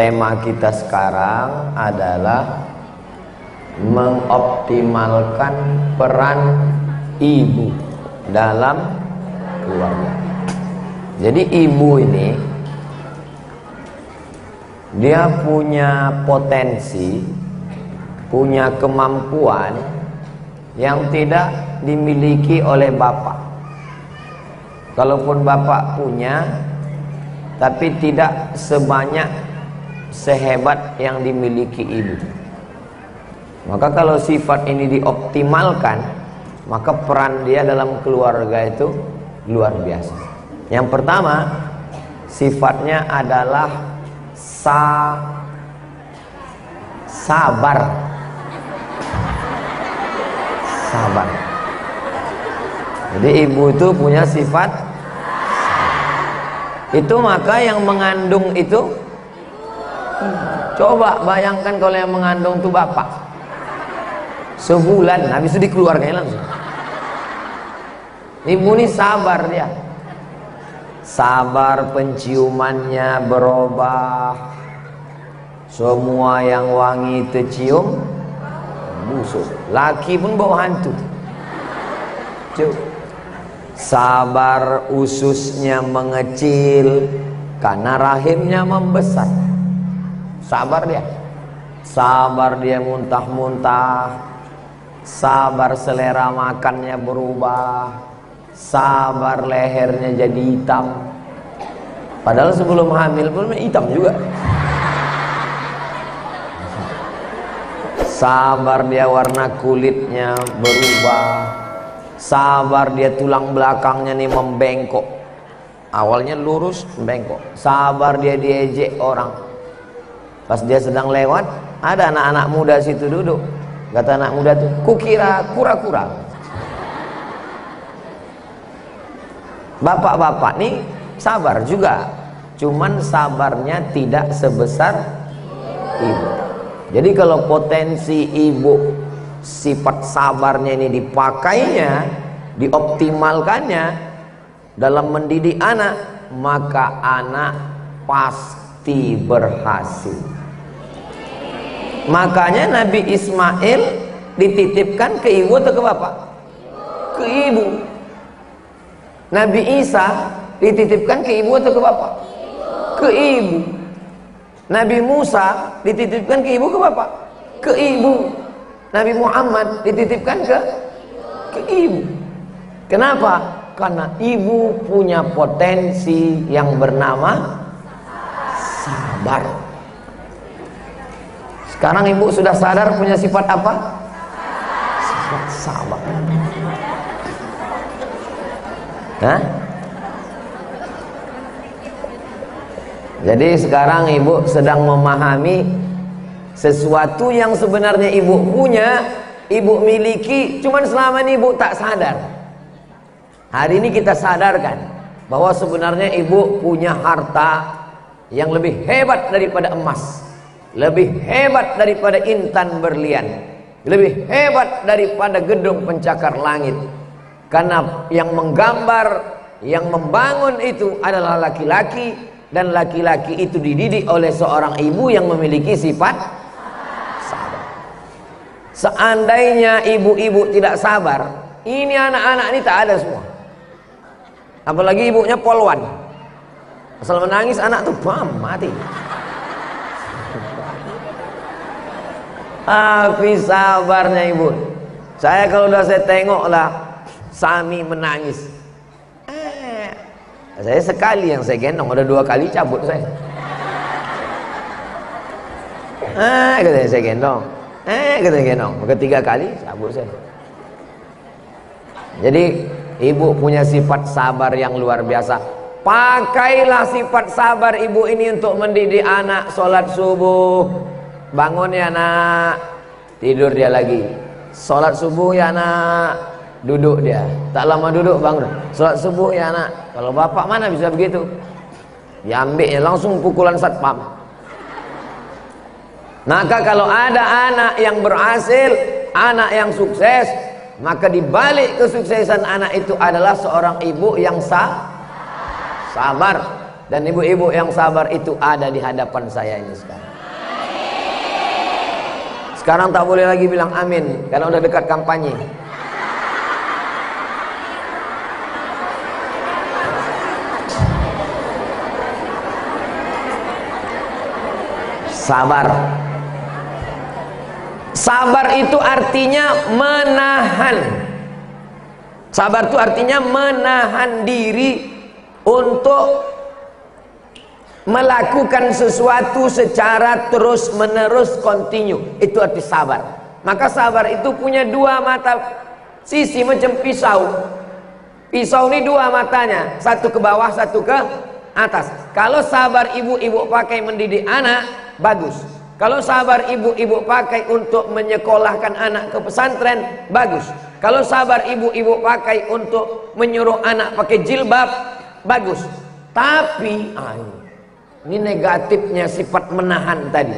tema kita sekarang adalah mengoptimalkan peran ibu dalam keluarga. Jadi ibu ini dia punya potensi, punya kemampuan yang tidak dimiliki oleh bapak. Kalaupun bapak punya, tapi tidak sebanyak sehebat yang dimiliki ibu. Maka kalau sifat ini dioptimalkan, maka peran dia dalam keluarga itu luar biasa. Yang pertama, sifatnya adalah sabar. Sabar. Jadi ibu itu punya sifat itu, maka yang mengandung itu, coba bayangkan kalau yang mengandung itu bapak, sebulan habis itu dikeluarkan langsung. Ibu ini sabar dia. Sabar, penciumannya berubah. Semua yang wangi tercium busuk. Laki pun bau hantu. Sabar, ususnya mengecil karena rahimnya membesar. Sabar dia. Sabar dia muntah-muntah. Sabar selera makannya berubah. Sabar lehernya jadi hitam. Padahal sebelum hamil pun hitam juga. Sabar dia warna kulitnya berubah. Sabar dia tulang belakangnya nih membengkok. Awalnya lurus, membengkok. Sabar dia diejek orang. Pas dia sedang lewat, ada anak-anak muda situ duduk. Kata anak muda tuh, kukira kura-kura. Bapak-bapak nih sabar juga, cuman sabarnya tidak sebesar ibu. Jadi kalau potensi ibu, sifat sabarnya ini dipakainya, dioptimalkannya dalam mendidik anak, maka anak pasti berhasil. Makanya Nabi Ismail dititipkan ke ibu atau ke bapak? Ke ibu. Nabi Isa dititipkan ke ibu atau ke bapak? Ke ibu. Nabi Musa dititipkan ke ibu ke bapak? Ke ibu. Nabi Muhammad dititipkan ke ibu. Kenapa? Karena ibu punya potensi yang bernama sabar. Sekarang ibu sudah sadar punya sifat apa? Sifat sabar. Hah? Jadi sekarang ibu sedang memahami sesuatu yang sebenarnya ibu punya, ibu miliki, cuman selama ini ibu tak sadar. Hari ini kita sadarkan bahwa sebenarnya ibu punya harta yang lebih hebat daripada emas, lebih hebat daripada intan berlian, lebih hebat daripada gedung pencakar langit. Karena yang menggambar, yang membangun itu adalah laki-laki, dan laki-laki itu dididik oleh seorang ibu yang memiliki sifat sabar. Seandainya ibu-ibu tidak sabar, ini anak-anak ini tak ada semua. Apalagi ibunya polwan, asal menangis anak tuh bam, mati. Tapi sabarnya ibu. Saya kalau udah saya tengok lah Sami menangis, saya sekali yang saya gendong, ada 2 kali cabut saya. Katanya saya gendong, katanya gendong, ketiga kali cabut saya. Jadi ibu punya sifat sabar yang luar biasa. Pakailah sifat sabar ibu ini untuk mendidik anak. Sholat subuh, bangun ya nak, tidur dia lagi. Sholat subuh ya nak, duduk dia, tak lama duduk bangun. Sholat subuh ya nak. Kalau bapak mana bisa begitu? Diambilnya langsung pukulan satpam. Maka kalau ada anak yang berhasil, anak yang sukses, maka dibalik kesuksesan anak itu adalah seorang ibu yang sabar. Dan ibu-ibu yang sabar itu ada di hadapan saya ini sekarang. Sekarang tak boleh lagi bilang amin karena udah dekat kampanye. Sabar. Sabar itu artinya menahan. Sabar itu artinya menahan diri untuk melakukan sesuatu secara terus menerus, continue. Itu arti sabar. Maka sabar itu punya dua mata sisi macam pisau. Pisau ini dua matanya, satu ke bawah, satu ke atas. Kalau sabar ibu-ibu pakai mendidik anak, bagus. Kalau sabar ibu-ibu pakai untuk menyekolahkan anak ke pesantren, bagus. Kalau sabar ibu-ibu pakai untuk menyuruh anak pakai jilbab, bagus. Tapi ini negatifnya sifat menahan tadi.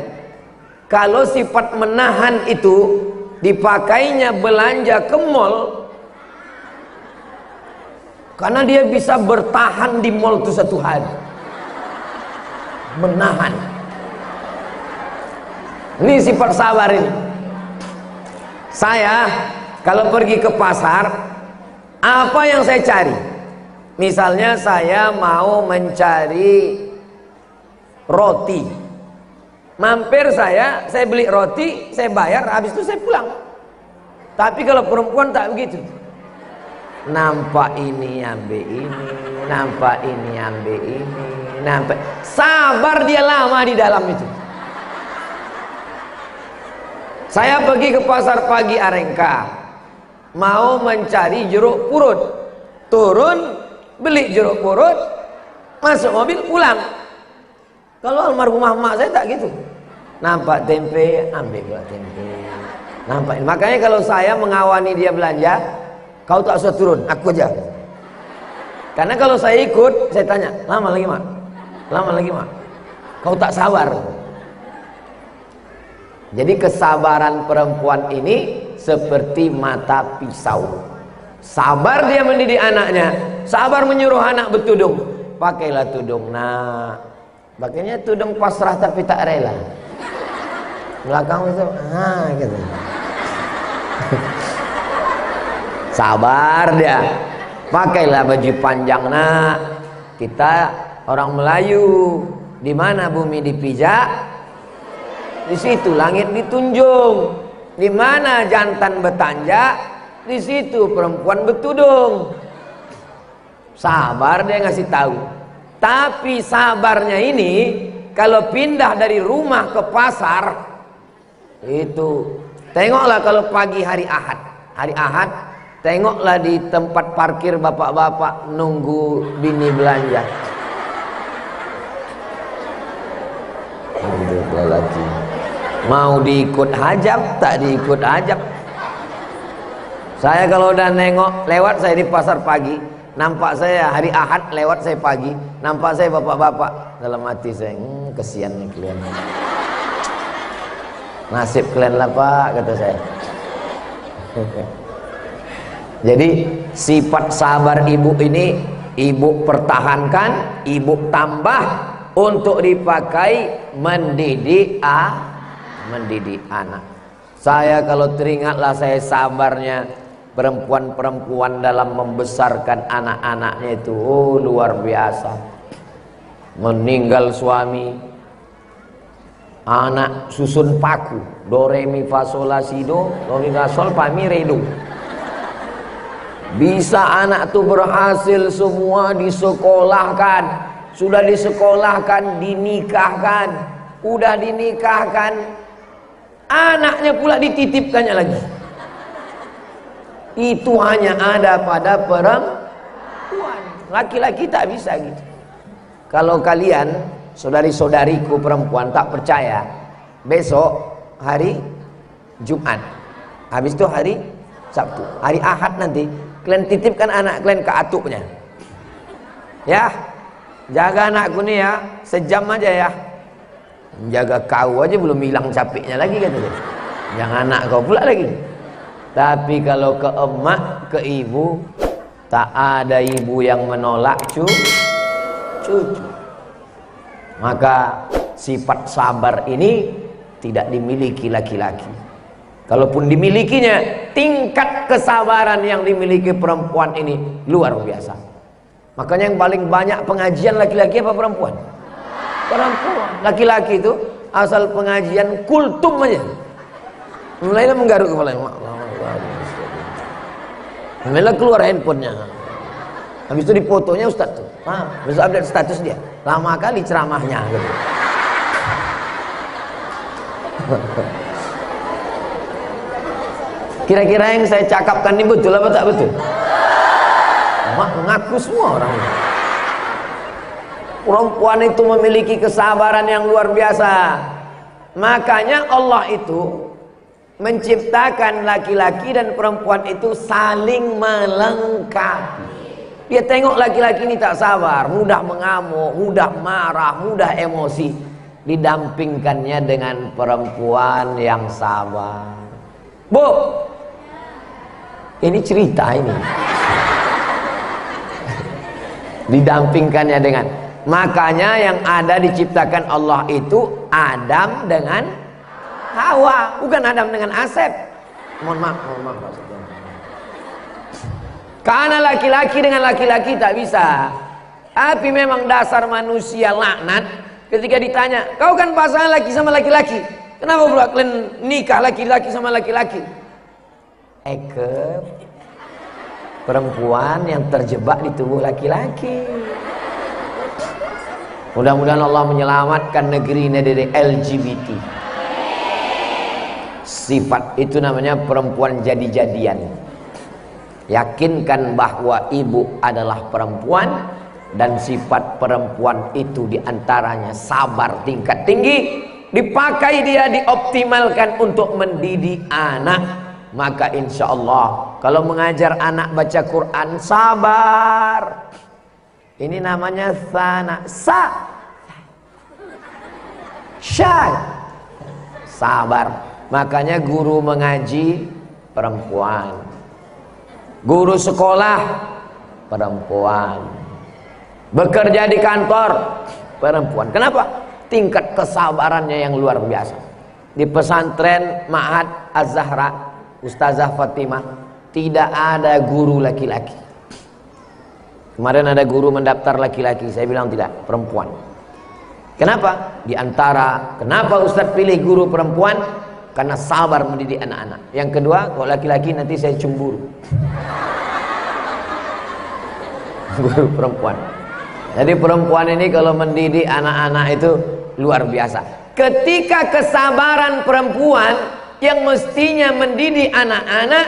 Kalau sifat menahan itu dipakainya belanja ke mall, karena dia bisa bertahan di mall itu satu hari. Menahan. Ini sifat sabar ini. Saya kalau pergi ke pasar, apa yang saya cari? Misalnya saya mau mencari roti, mampir saya beli roti, saya bayar, habis itu saya pulang. Tapi kalau perempuan tak begitu. Nampak ini ambil ini, nampak ini ambil ini, nampak. Sabar dia lama di dalam itu. Saya pergi ke pasar pagi Arengka, mau mencari jeruk purut, turun beli jeruk purut, masuk mobil pulang. Kalau almarhumah mak saya tak gitu. Nampak tempe, ambil buat tempe. Nampak. Makanya kalau saya mengawani dia belanja, kau tak usah turun, aku aja. Karena kalau saya ikut, saya tanya, lama lagi mak? Lama lagi mak? Kau tak sabar. Jadi kesabaran perempuan ini seperti mata pisau. Sabar dia mendidik anaknya, sabar menyuruh anak bertudung. Pakailah tudung nak. Pakainya tudung pasrah tapi tak rela. Belakang itu, gitu. Sabar dia. Pakailah baju panjang nak. Kita orang Melayu, di mana bumi dipijak, di situ langit ditunjung. Di mana jantan bertanjak, di situ perempuan bertudung. Sabar dia ngasih tahu. Tapi sabarnya ini kalau pindah dari rumah ke pasar, itu tengoklah kalau pagi hari Ahad. Hari Ahad, tengoklah di tempat parkir bapak-bapak nunggu bini belanja. Lelaki mau diikut hajab, tak diikut hajab. Saya kalau udah nengok lewat, saya di pasar pagi, nampak saya hari Ahad lewat saya pagi, nampak saya bapak-bapak, dalam hati saya, kesian nih kalian. Nasib kalian lah pak, kata saya. Jadi sifat sabar ibu ini ibu pertahankan, ibu tambah untuk dipakai mendidik anak. Saya kalau teringatlah saya sabarnya perempuan-perempuan dalam membesarkan anak-anaknya itu, luar biasa. Meninggal suami, anak susun paku, do re mi fa sol la si do mi fa sol fa mi re do. Bisa anak tuh berhasil semua disekolahkan, sudah disekolahkan, dinikahkan, udah dinikahkan, anaknya pula dititipkannya lagi. Itu hanya ada pada perempuan. Laki-laki tak bisa gitu. Kalau kalian saudari-saudariku perempuan tak percaya, besok hari Jumat, habis itu hari Sabtu, hari Ahad nanti kalian titipkan anak kalian ke atuknya. Ya, jaga anakku nih ya, sejam aja ya. Menjaga kau aja belum hilang capeknya lagi katanya. Yang anak kau pula lagi. Tapi kalau ke emak, ke ibu, tak ada ibu yang menolak cucu. Maka sifat sabar ini tidak dimiliki laki-laki. Kalaupun dimilikinya, tingkat kesabaran yang dimiliki perempuan ini luar biasa. Makanya yang paling banyak pengajian laki-laki apa perempuan? Perempuan. Laki-laki itu asal pengajian kultum aja, mulailah menggaruk kepalanya. Mulailah keluar handphonenya. Habis itu difotonya Ustaz tuh. Besok update status dia. Lama kali ceramahnya gitu. Kira-kira yang saya cakapkan ini betul apa tak betul? Mengaku semua orang. Perempuan itu memiliki kesabaran yang luar biasa. Makanya Allah itu menciptakan laki-laki dan perempuan itu saling melengkapi. Dia tengok laki-laki ini tak sabar, mudah mengamuk, mudah marah, mudah emosi, didampingkannya dengan perempuan yang sabar. Bu, ini cerita ini. Didampingkannya dengan, makanya yang ada diciptakan Allah itu Adam dengan Hawa, bukan Adam dengan Asep. Mohon maaf. Karena laki-laki dengan laki-laki tak bisa. Tapi memang dasar manusia laknat. Ketika ditanya, kau kan pasangan laki sama laki-laki, kenapa pula kalian nikah laki-laki sama laki-laki? Perempuan yang terjebak di tubuh laki-laki. Mudah-mudahan Allah menyelamatkan negeri ini dari LGBT. Sifat itu namanya perempuan jadi-jadian. Yakinkan bahwa ibu adalah perempuan, dan sifat perempuan itu diantaranya sabar tingkat tinggi, dipakai dia, dioptimalkan untuk mendidik anak. Maka insya Allah kalau mengajar anak baca Quran, sabar. Ini namanya sabar. Makanya guru mengaji perempuan, guru sekolah perempuan, bekerja di kantor perempuan. Kenapa? Tingkat kesabarannya yang luar biasa. Di pesantren Ma'had Az-Zahra Ustazah Fatimah tidak ada guru laki-laki. Kemarin ada guru mendaftar laki-laki, saya bilang tidak, perempuan. Kenapa? Di antara kenapa Ustaz pilih guru perempuan, karena sabar mendidik anak-anak. Yang kedua, kalau laki-laki nanti saya cemburu. Guru perempuan. Jadi perempuan ini kalau mendidik anak-anak itu luar biasa. Ketika kesabaran perempuan yang mestinya mendidik anak-anak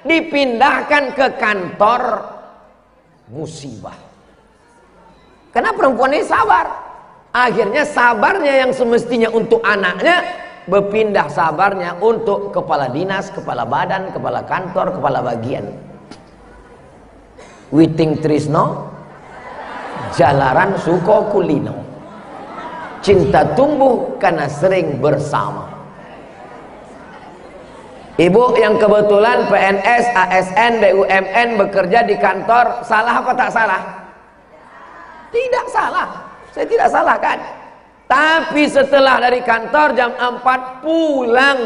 dipindahkan ke kantor, musibah. Karena perempuan ini sabar. Akhirnya sabarnya yang semestinya untuk anaknya berpindah sabarnya untuk kepala dinas, kepala badan, kepala kantor, kepala bagian. Witing trisno, jalaran suko kulino. Cinta tumbuh karena sering bersama. Ibu yang kebetulan PNS, ASN, BUMN bekerja di kantor, salah apa tak salah? Tidak salah. Saya tidak salahkan. Tapi setelah dari kantor jam 4 pulang,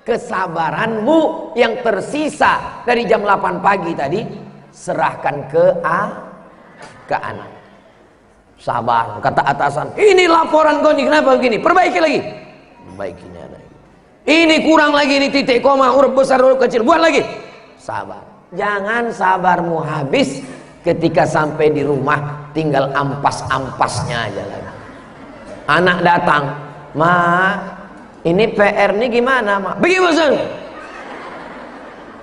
kesabaranmu yang tersisa dari jam 8 pagi tadi serahkan ke anak. Sabar, kata atasan, ini laporan kau ini kenapa begini? Perbaiki lagi. Perbaikinya lagi. Ini kurang lagi, ini titik koma, huruf besar, huruf kecil, buat lagi. Sabar. Jangan sabarmu habis ketika sampai di rumah tinggal ampas-ampasnya aja lagi. Anak datang, "Ma, ini PR ini gimana, Ma?" "Bagaimana?"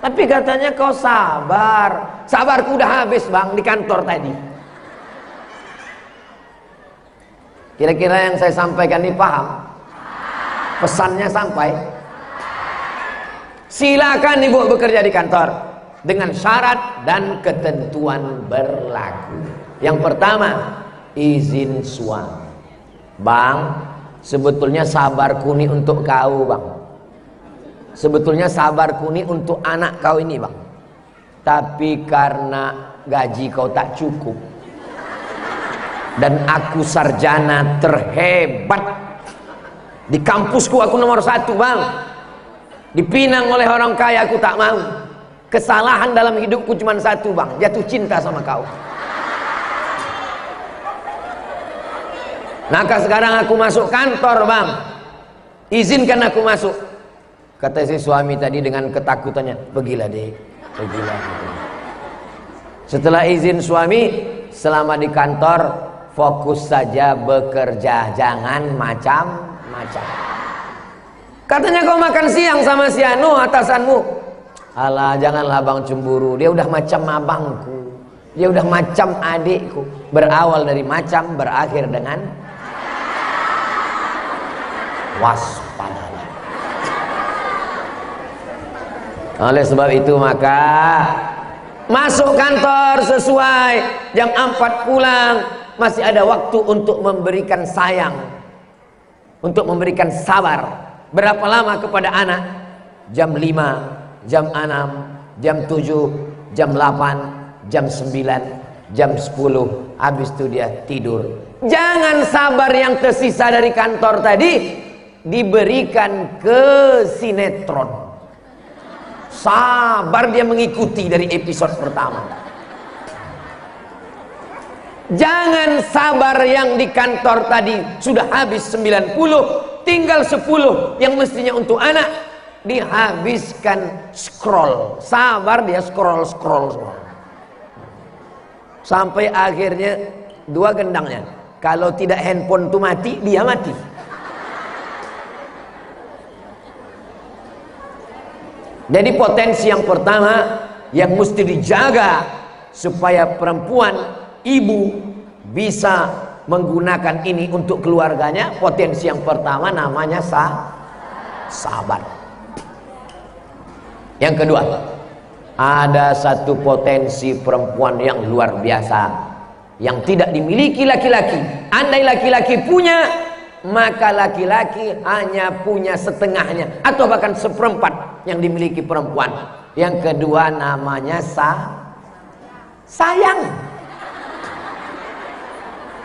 "Tapi katanya kau sabar." "Sabarku udah habis, Bang, di kantor tadi." Kira-kira yang saya sampaikan ini paham? Pesannya sampai? Silakan ibu bekerja di kantor dengan syarat dan ketentuan berlaku. Yang pertama, izin suami. "Bang, sebetulnya sabarku ini untuk kau, Bang. Sebetulnya sabarku ini untuk anak kau ini, Bang. Tapi karena gaji kau tak cukup, Dan aku sarjana terhebat di kampusku, aku nomor 1 bang. Dipinang oleh orang kaya, aku tak mau. Kesalahan dalam hidupku cuma 1 bang, jatuh cinta sama kau. Maka sekarang aku masuk kantor bang, izinkan aku masuk. Kata si suami tadi dengan ketakutannya, pergilah dek, pergilah. Setelah izin suami, selama di kantor fokus saja bekerja, jangan macam-macam. Katanya kau makan siang sama si Anu atasanmu. Alah, janganlah bang cemburu, dia udah macam abangku, dia udah macam adikku. Berawal dari macam, berakhir dengan waspadalah. Oleh sebab itu maka masuk kantor sesuai jam 4 pulang, masih ada waktu untuk memberikan sayang, untuk memberikan sabar. Berapa lama kepada anak? Jam 5, jam 6, jam 7, jam 8, jam 9, jam 10. Habis itu dia tidur. Jangan sabar yang tersisa dari kantor tadi diberikan ke sinetron. Sabar dia mengikuti dari episode pertama. Jangan sabar yang di kantor tadi sudah habis 90, tinggal 10 yang mestinya untuk anak, dihabiskan scroll. Sabar dia scroll sampai akhirnya 2 gendangnya. Kalau tidak handphone itu mati, dia mati. Jadi potensi yang pertama yang mesti dijaga supaya perempuan, ibu bisa menggunakan ini untuk keluarganya. Potensi yang pertama namanya sabar. Yang kedua, ada satu potensi perempuan yang luar biasa yang tidak dimiliki laki-laki. Andai laki-laki punya, maka laki-laki hanya punya setengahnya atau bahkan seperempat yang dimiliki perempuan. Yang kedua namanya sayang.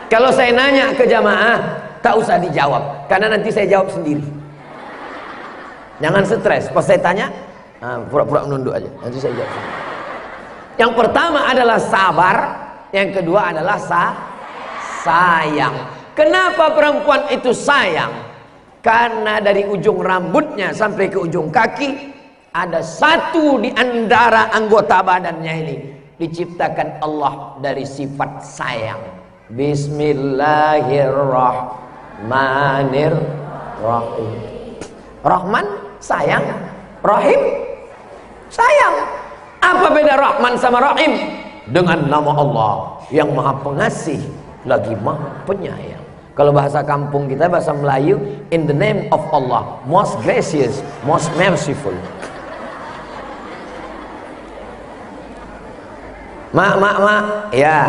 Kalau saya nanya ke jamaah, tak usah dijawab, karena nanti saya jawab sendiri. Jangan stres, pas saya tanya pura-pura menunduk aja, nanti saya jawab sendiri. Yang pertama adalah sabar, yang kedua adalah sayang. Kenapa perempuan itu sayang? Karena dari ujung rambutnya sampai ke ujung kaki ada satu di antara anggota badannya ini diciptakan Allah dari sifat sayang. Bismillahirrahmanirrahim. Rahman sayang, Rahim sayang. Apa beda Rahman sama Rahim? Dengan nama Allah yang Maha Pengasih lagi Maha Penyayang. Kalau bahasa kampung kita, bahasa Melayu, in the name of Allah, most gracious, most merciful. Ya.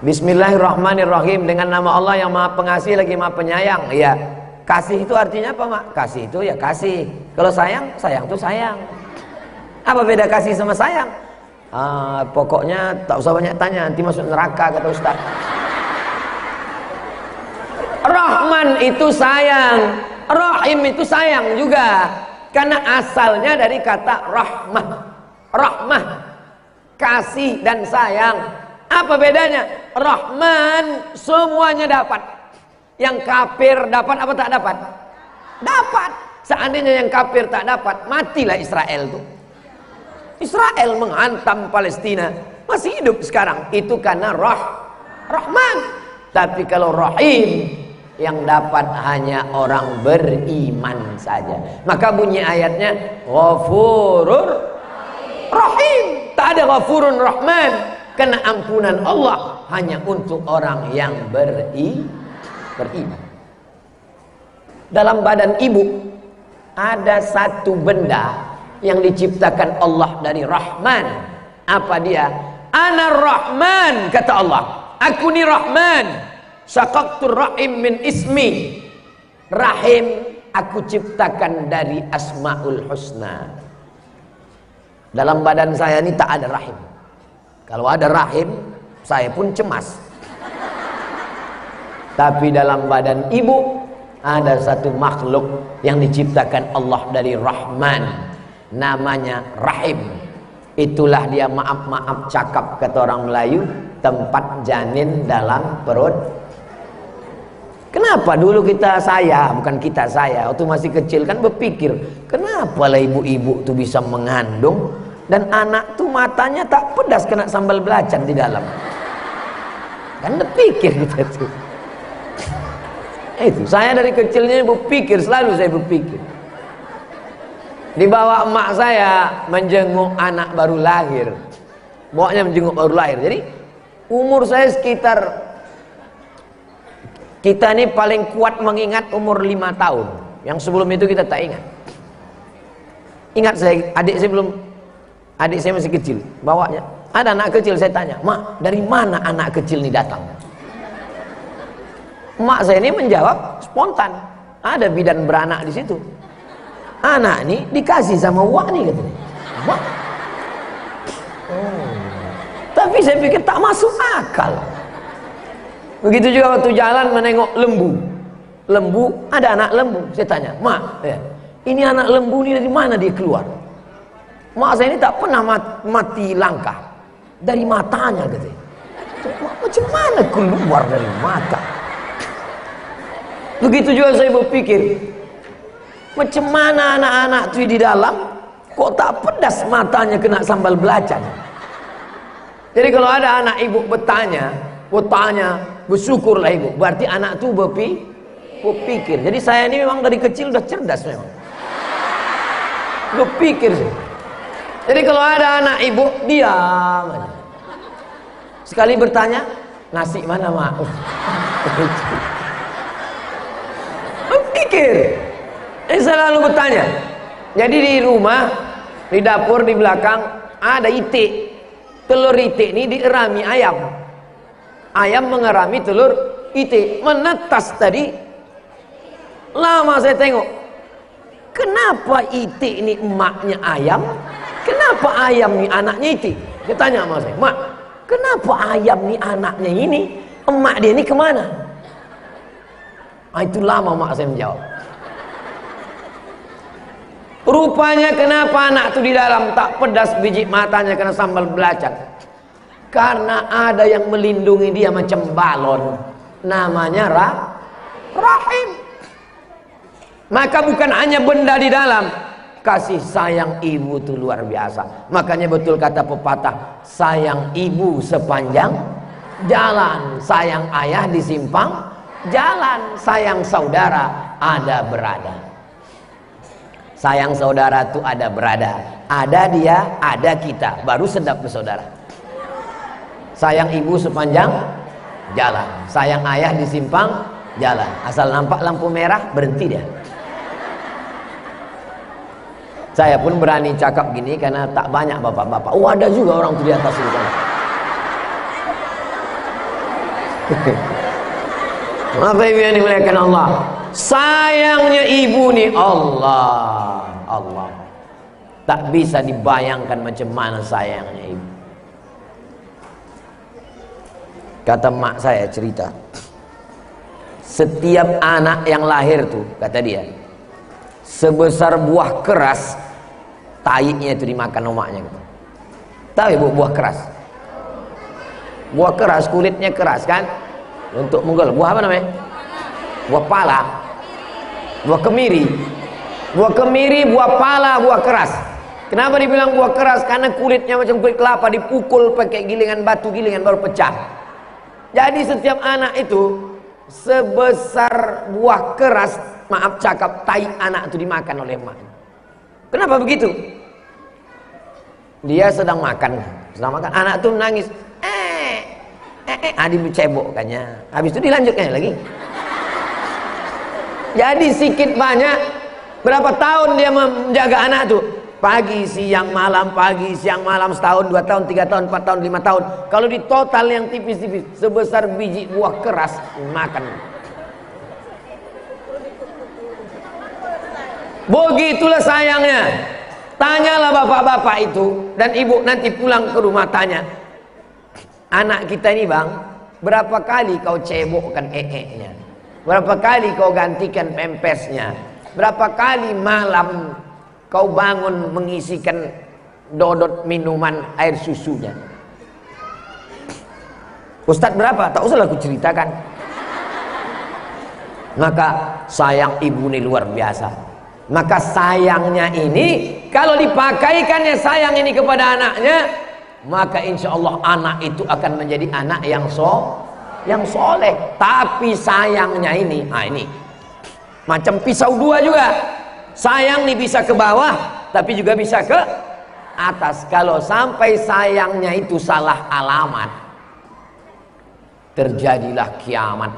Bismillahirrahmanirrahim, dengan nama Allah yang Maha Pengasih lagi Maha Penyayang. Ya. Kasih itu artinya apa, Mak? Kasih itu ya kasih. Kalau sayang, sayang itu sayang. Apa beda kasih sama sayang? Pokoknya tak usah banyak tanya, nanti masuk neraka kata Ustaz. Rahman itu sayang, Rahim itu sayang juga, karena asalnya dari kata rahmah. Rahmah, kasih dan sayang. Apa bedanya? Rahman semuanya dapat. Yang kafir dapat apa tak dapat? Dapat. Seandainya yang kafir tak dapat, matilah Israel tuh. Israel menghantam Palestina, masih hidup sekarang. Itu karena Rahman. Tapi kalau Rahim, yang dapat hanya orang beriman saja. Maka bunyi ayatnya Ghafurur Rahim. Tak ada Ghafurun Rahman, karena ampunan Allah hanya untuk orang yang beriman. Dalam badan ibu ada satu benda yang diciptakan Allah dari Rahman. Apa dia? Ana Rahman, kata Allah. Aku ni Rahman. Syaqaqtur rahim min ismi. Rahim aku ciptakan dari Asmaul Husna. Dalam badan saya ini tak ada rahim. Kalau ada rahim, saya pun cemas. Tapi dalam badan ibu ada satu makhluk yang diciptakan Allah dari Rahman, namanya Rahim. Itulah dia, maaf cakap kata orang Melayu, tempat janin dalam perut. Kenapa dulu saya waktu masih kecil kan berpikir, kenapa lah ibu-ibu tuh bisa mengandung dan anak tuh matanya tak pedas kena sambal belacan di dalam. Kan berpikir kita tuh. Itu saya dari kecilnya berpikir, selalu saya berpikir. Dibawa emak saya menjenguk anak baru lahir. Bawanya menjenguk baru lahir. Jadi umur saya sekitar, kita ini paling kuat mengingat umur 5 tahun. Yang sebelum itu kita tak ingat. Ingat saya, adik saya masih kecil, bawanya ada anak kecil, saya tanya, "Mak, dari mana anak kecil ini datang?" Mak saya ini menjawab spontan, ada bidan beranak di situ. Anak ini dikasih sama Wak nih katanya. Mak. Tapi saya pikir tak masuk akal. Begitu juga waktu jalan menengok lembu, ada anak lembu. Saya tanya, "Mak, ini anak lembu ini dari mana dia keluar?" Mak saya ini tak pernah mati langkah. Dari matanya katanya. Macam mana keluar dari mata? Begitu juga saya berpikir, macam mana anak-anak itu di dalam kok tak pedas matanya kena sambal belacan. Jadi kalau ada anak ibu bertanya, bersyukurlah ibu, berarti anak itu berpikir. Jadi saya ini memang dari kecil udah cerdas memang. Berpikir sih. Jadi kalau ada anak ibu diam aja. Sekali bertanya, "Nasi mana, Mak?" Berpikir. Selalu bertanya. Jadi di rumah, di dapur di belakang ada itik. Telur itik ini dierami ayam. Ayam mengerami telur itik, menetas tadi. Lama saya tengok, kenapa itik ini emaknya ayam, kenapa ayam ini anaknya itik? Dia tanya sama saya, "Mak, kenapa ayam ini anaknya ini, emak dia ini kemana?" Itu lama mak saya menjawab. Rupanya kenapa anak itu di dalam tak pedas biji matanya kena sambal belacan? Karena ada yang melindungi dia macam balon, namanya Rahim. Maka bukan hanya benda di dalam, kasih sayang ibu itu luar biasa. Makanya betul kata pepatah, sayang ibu sepanjang jalan, sayang ayah di simpang jalan, sayang saudara ada berada. Sayang saudara itu ada berada, ada dia, ada kita, baru sedap bersaudara. Sayang ibu sepanjang jalan, sayang ayah di simpang jalan, asal nampak lampu merah berhenti dia. Saya pun berani cakap gini karena tak banyak bapak-bapak. Oh, ada juga orang tuh di atas itu kan. Apa ibu yang dimuliakan Allah? Sayangnya ibu nih Allah. Tak bisa dibayangkan macam mana sayangnya ibu. Kata mak saya cerita, setiap anak yang lahir tuh, kata dia, sebesar buah keras, taiknya itu dimakan omaknya. Tahu ibu buah keras? Buah keras, kulitnya keras kan? Untuk menggol. Buah apa namanya? Buah pala, buah kemiri. Buah kemiri, buah pala, buah keras. Kenapa dibilang buah keras? Karena kulitnya macam kulit kelapa, dipukul pakai gilingan batu, gilingan baru pecah. Jadi setiap anak itu sebesar buah keras, maaf cakap, tai anak itu dimakan oleh emak. Kenapa begitu? Dia sedang makan, anak itu nangis, dicebokkannya. Habis itu dilanjutkan lagi. Jadi sedikit banyak, berapa tahun dia menjaga anak itu? Pagi, siang, malam, setahun, 2 tahun, 3 tahun, 4 tahun, 5 tahun. Kalau di total yang tipis-tipis, sebesar biji buah keras, makan. Begitulah sayangnya. Tanyalah bapak-bapak itu dan ibu nanti pulang ke rumah tanya, anak kita ini bang, Berapa kali kau cebokkan nya? Berapa kali kau gantikan pempesnya? Berapa kali malam kau bangun mengisikan dodot minuman air susunya? Ustadz berapa? Tak usah aku ceritakan. Maka sayang ibu ini luar biasa. Maka sayangnya ini, kalau dipakaikannya sayang ini kepada anaknya, maka insya Allah anak itu akan menjadi anak yang soleh. Tapi sayangnya ini, ini macam pisau dua juga. Sayang nih bisa ke bawah, tapi juga bisa ke atas. Kalau sampai sayangnya itu salah alamat, terjadilah kiamat.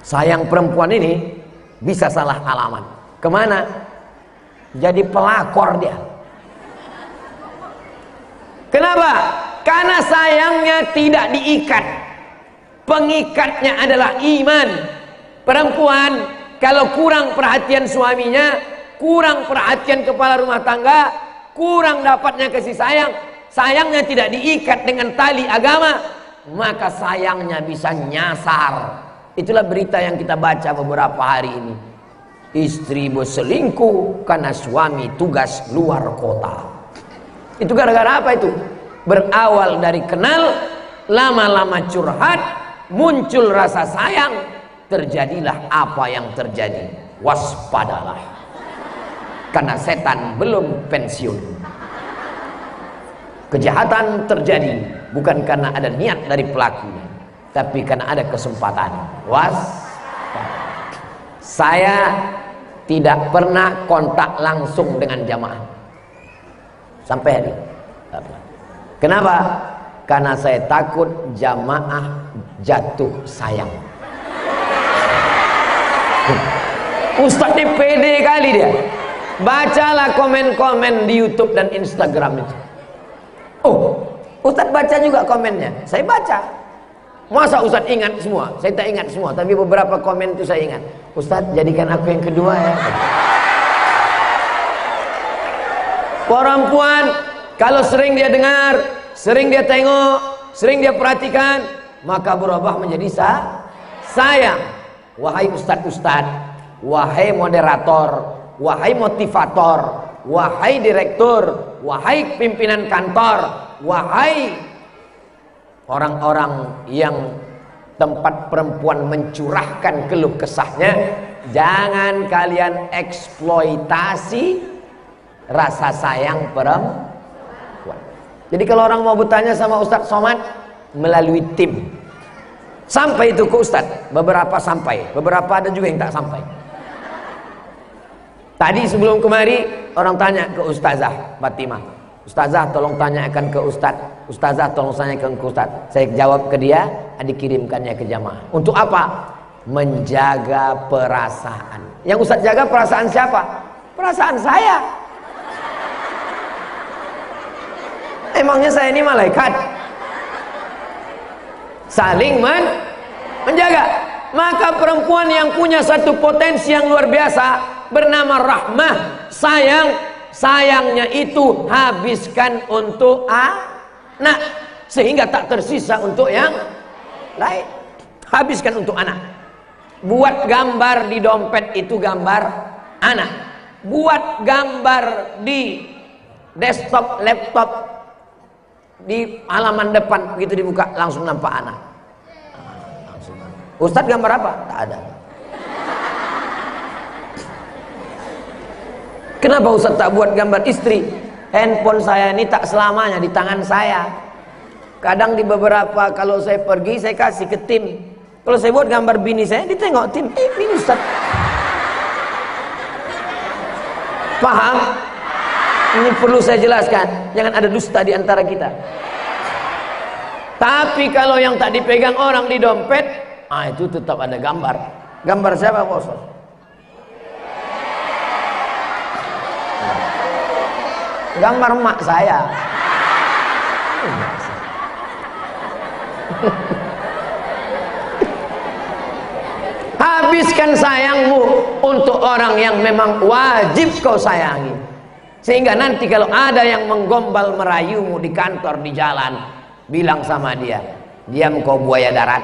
Sayang perempuan ini bisa salah alamat. Kemana? Jadi pelakor dia. Kenapa? Karena sayangnya tidak diikat. Pengikatnya adalah iman. Perempuan kalau kurang perhatian suaminya, kurang perhatian kepala rumah tangga, kurang dapatnya kasih sayang, sayangnya tidak diikat dengan tali agama, maka sayangnya bisa nyasar. Itulah berita yang kita baca beberapa hari ini. Istri berselingkuh karena suami tugas luar kota. Itu gara-gara apa itu? Berawal dari kenal, lama-lama curhat, muncul rasa sayang, terjadilah apa yang terjadi. Waspadalah, karena setan belum pensiun. Kejahatan terjadi bukan karena ada niat dari pelakunya, tapi karena ada kesempatan. Saya tidak pernah kontak langsung dengan jamaah sampai hari. Kenapa? Karena saya takut jamaah jatuh sayang. Ustadz ini pede kali dia. Bacalah komen-komen di YouTube dan Instagram itu. Oh, Ustadz baca juga komennya. Saya baca. Masa Ustadz ingat semua? Saya tak ingat semua, tapi beberapa komen itu saya ingat. Ustadz, jadikan aku yang kedua ya. Perempuan, kalau sering dia dengar, sering dia tengok, sering dia perhatikan, maka berubah menjadi sayang. Wahai ustadz-ustadz, wahai moderator, wahai motivator, wahai direktur, wahai pimpinan kantor, wahai orang-orang yang tempat perempuan mencurahkan keluh kesahnya, jangan kalian eksploitasi rasa sayang perempuan. Jadi kalau orang mau bertanya sama Ustadz Somad melalui tim, sampai itu ke Ustadz, beberapa sampai, beberapa ada juga yang tak sampai. Tadi sebelum kemari orang tanya ke Ustazah Fatimah, Ustazah tolong tanyakan ke Ustadz, Ustazah tolong tanyakan ke Ustadz. Saya jawab ke dia, dikirimkannya ke jamaah. Untuk apa? Menjaga perasaan. Yang Ustadz jaga perasaan siapa? Perasaan saya. Emangnya saya ini malaikat? Saling menjaga. Maka perempuan yang punya satu potensi yang luar biasa bernama rahmah, sayang, sayangnya itu habiskan untuk anak sehingga tak tersisa untuk yang lain. Habiskan untuk anak. Buat gambar di dompet itu gambar anak. Buat gambar di desktop, laptop, di halaman depan begitu dibuka langsung nampak anak. Ustadz gambar apa? Tak ada. Kenapa Ustadz tak buat gambar istri? Handphone saya ini tak selamanya di tangan saya. Kadang di beberapa kalau saya pergi saya kasih ke tim. Kalau saya buat gambar bini saya ditengok tim. Bini Ustadz. Paham? Ini perlu saya jelaskan. Jangan ada dusta di antara kita. Tapi kalau yang tak dipegang orang di dompet, itu tetap ada gambar. Gambar siapa bos? Gambar mak saya. Habiskan sayangmu untuk orang yang memang wajib kau sayangi. Sehingga nanti kalau ada yang menggombal merayumu di kantor, di jalan, bilang sama dia, Diam kau buaya darat.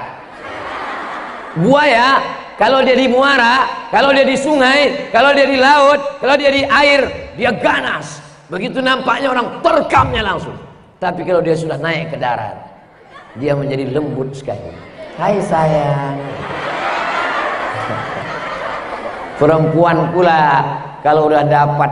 Buaya kalau dia di muara, kalau dia di sungai, kalau dia di laut, kalau dia di air, dia ganas. Begitu nampaknya orang terkamnya langsung. Tapi kalau dia sudah naik ke darat, dia menjadi lembut sekali. Hai sayang. Perempuan pula kalau udah dapat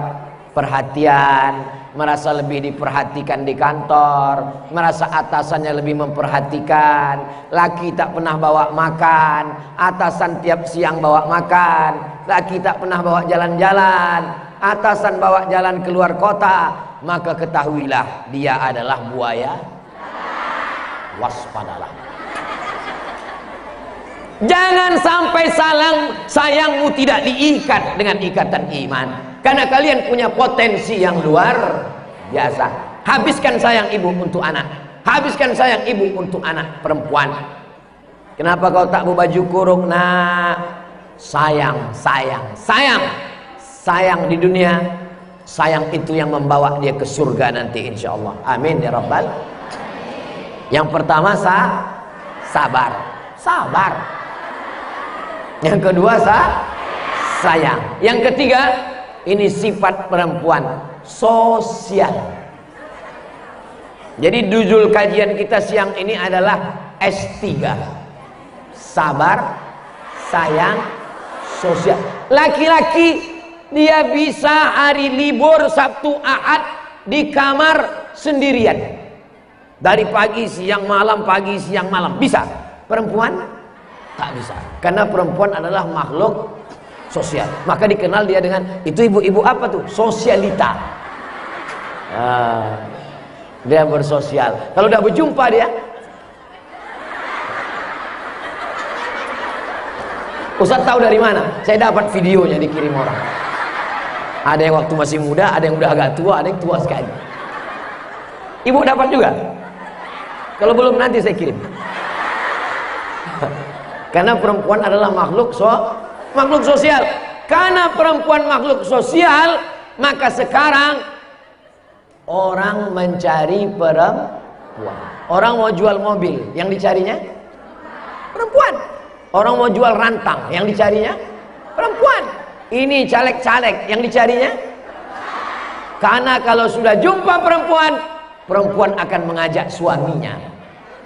perhatian, merasa lebih diperhatikan di kantor, merasa atasannya lebih memperhatikan. Laki tak pernah bawa makan, atasan tiap siang bawa makan. Laki tak pernah bawa jalan-jalan, atasan bawa jalan keluar kota. Maka ketahuilah dia adalah buaya. Waspadalah. Jangan sampai sayangmu tidak diikat dengan ikatan iman. Karena kalian punya potensi yang luar biasa. Habiskan sayang ibu untuk anak. Habiskan sayang ibu untuk anak perempuan. Kenapa kau tak berbaju kurung? Nah, sayang di dunia. Sayang itu yang membawa dia ke surga nanti insyaallah. Amin ya rabbal. Yang pertama sabar. Yang kedua sayang. Yang ketiga, ini sifat perempuan, sosial. Jadi judul kajian kita siang ini adalah S3. Sabar, sayang, sosial. Laki-laki dia bisa hari libur Sabtu Ahad di kamar sendirian. Dari pagi siang malam, pagi siang malam. Bisa. Perempuan tak bisa, karena perempuan adalah makhluk sosial. Maka dikenal dia dengan itu ibu-ibu apa tuh? Sosialita. Dia bersosial. Kalau udah berjumpa dia, Ustaz tahu dari mana? Saya dapat videonya dikirim orang. Ada yang waktu masih muda, ada yang udah agak tua, ada yang tua sekali. Ibu dapat juga? Kalau belum nanti saya kirim. Karena perempuan adalah makhluk sosial. Karena perempuan makhluk sosial, maka sekarang orang mencari perempuan. Orang mau jual mobil, yang dicarinya perempuan. Orang mau jual rantang, yang dicarinya perempuan. Ini caleg-caleg, yang dicarinya. Karena kalau sudah jumpa perempuan, perempuan akan mengajak suaminya,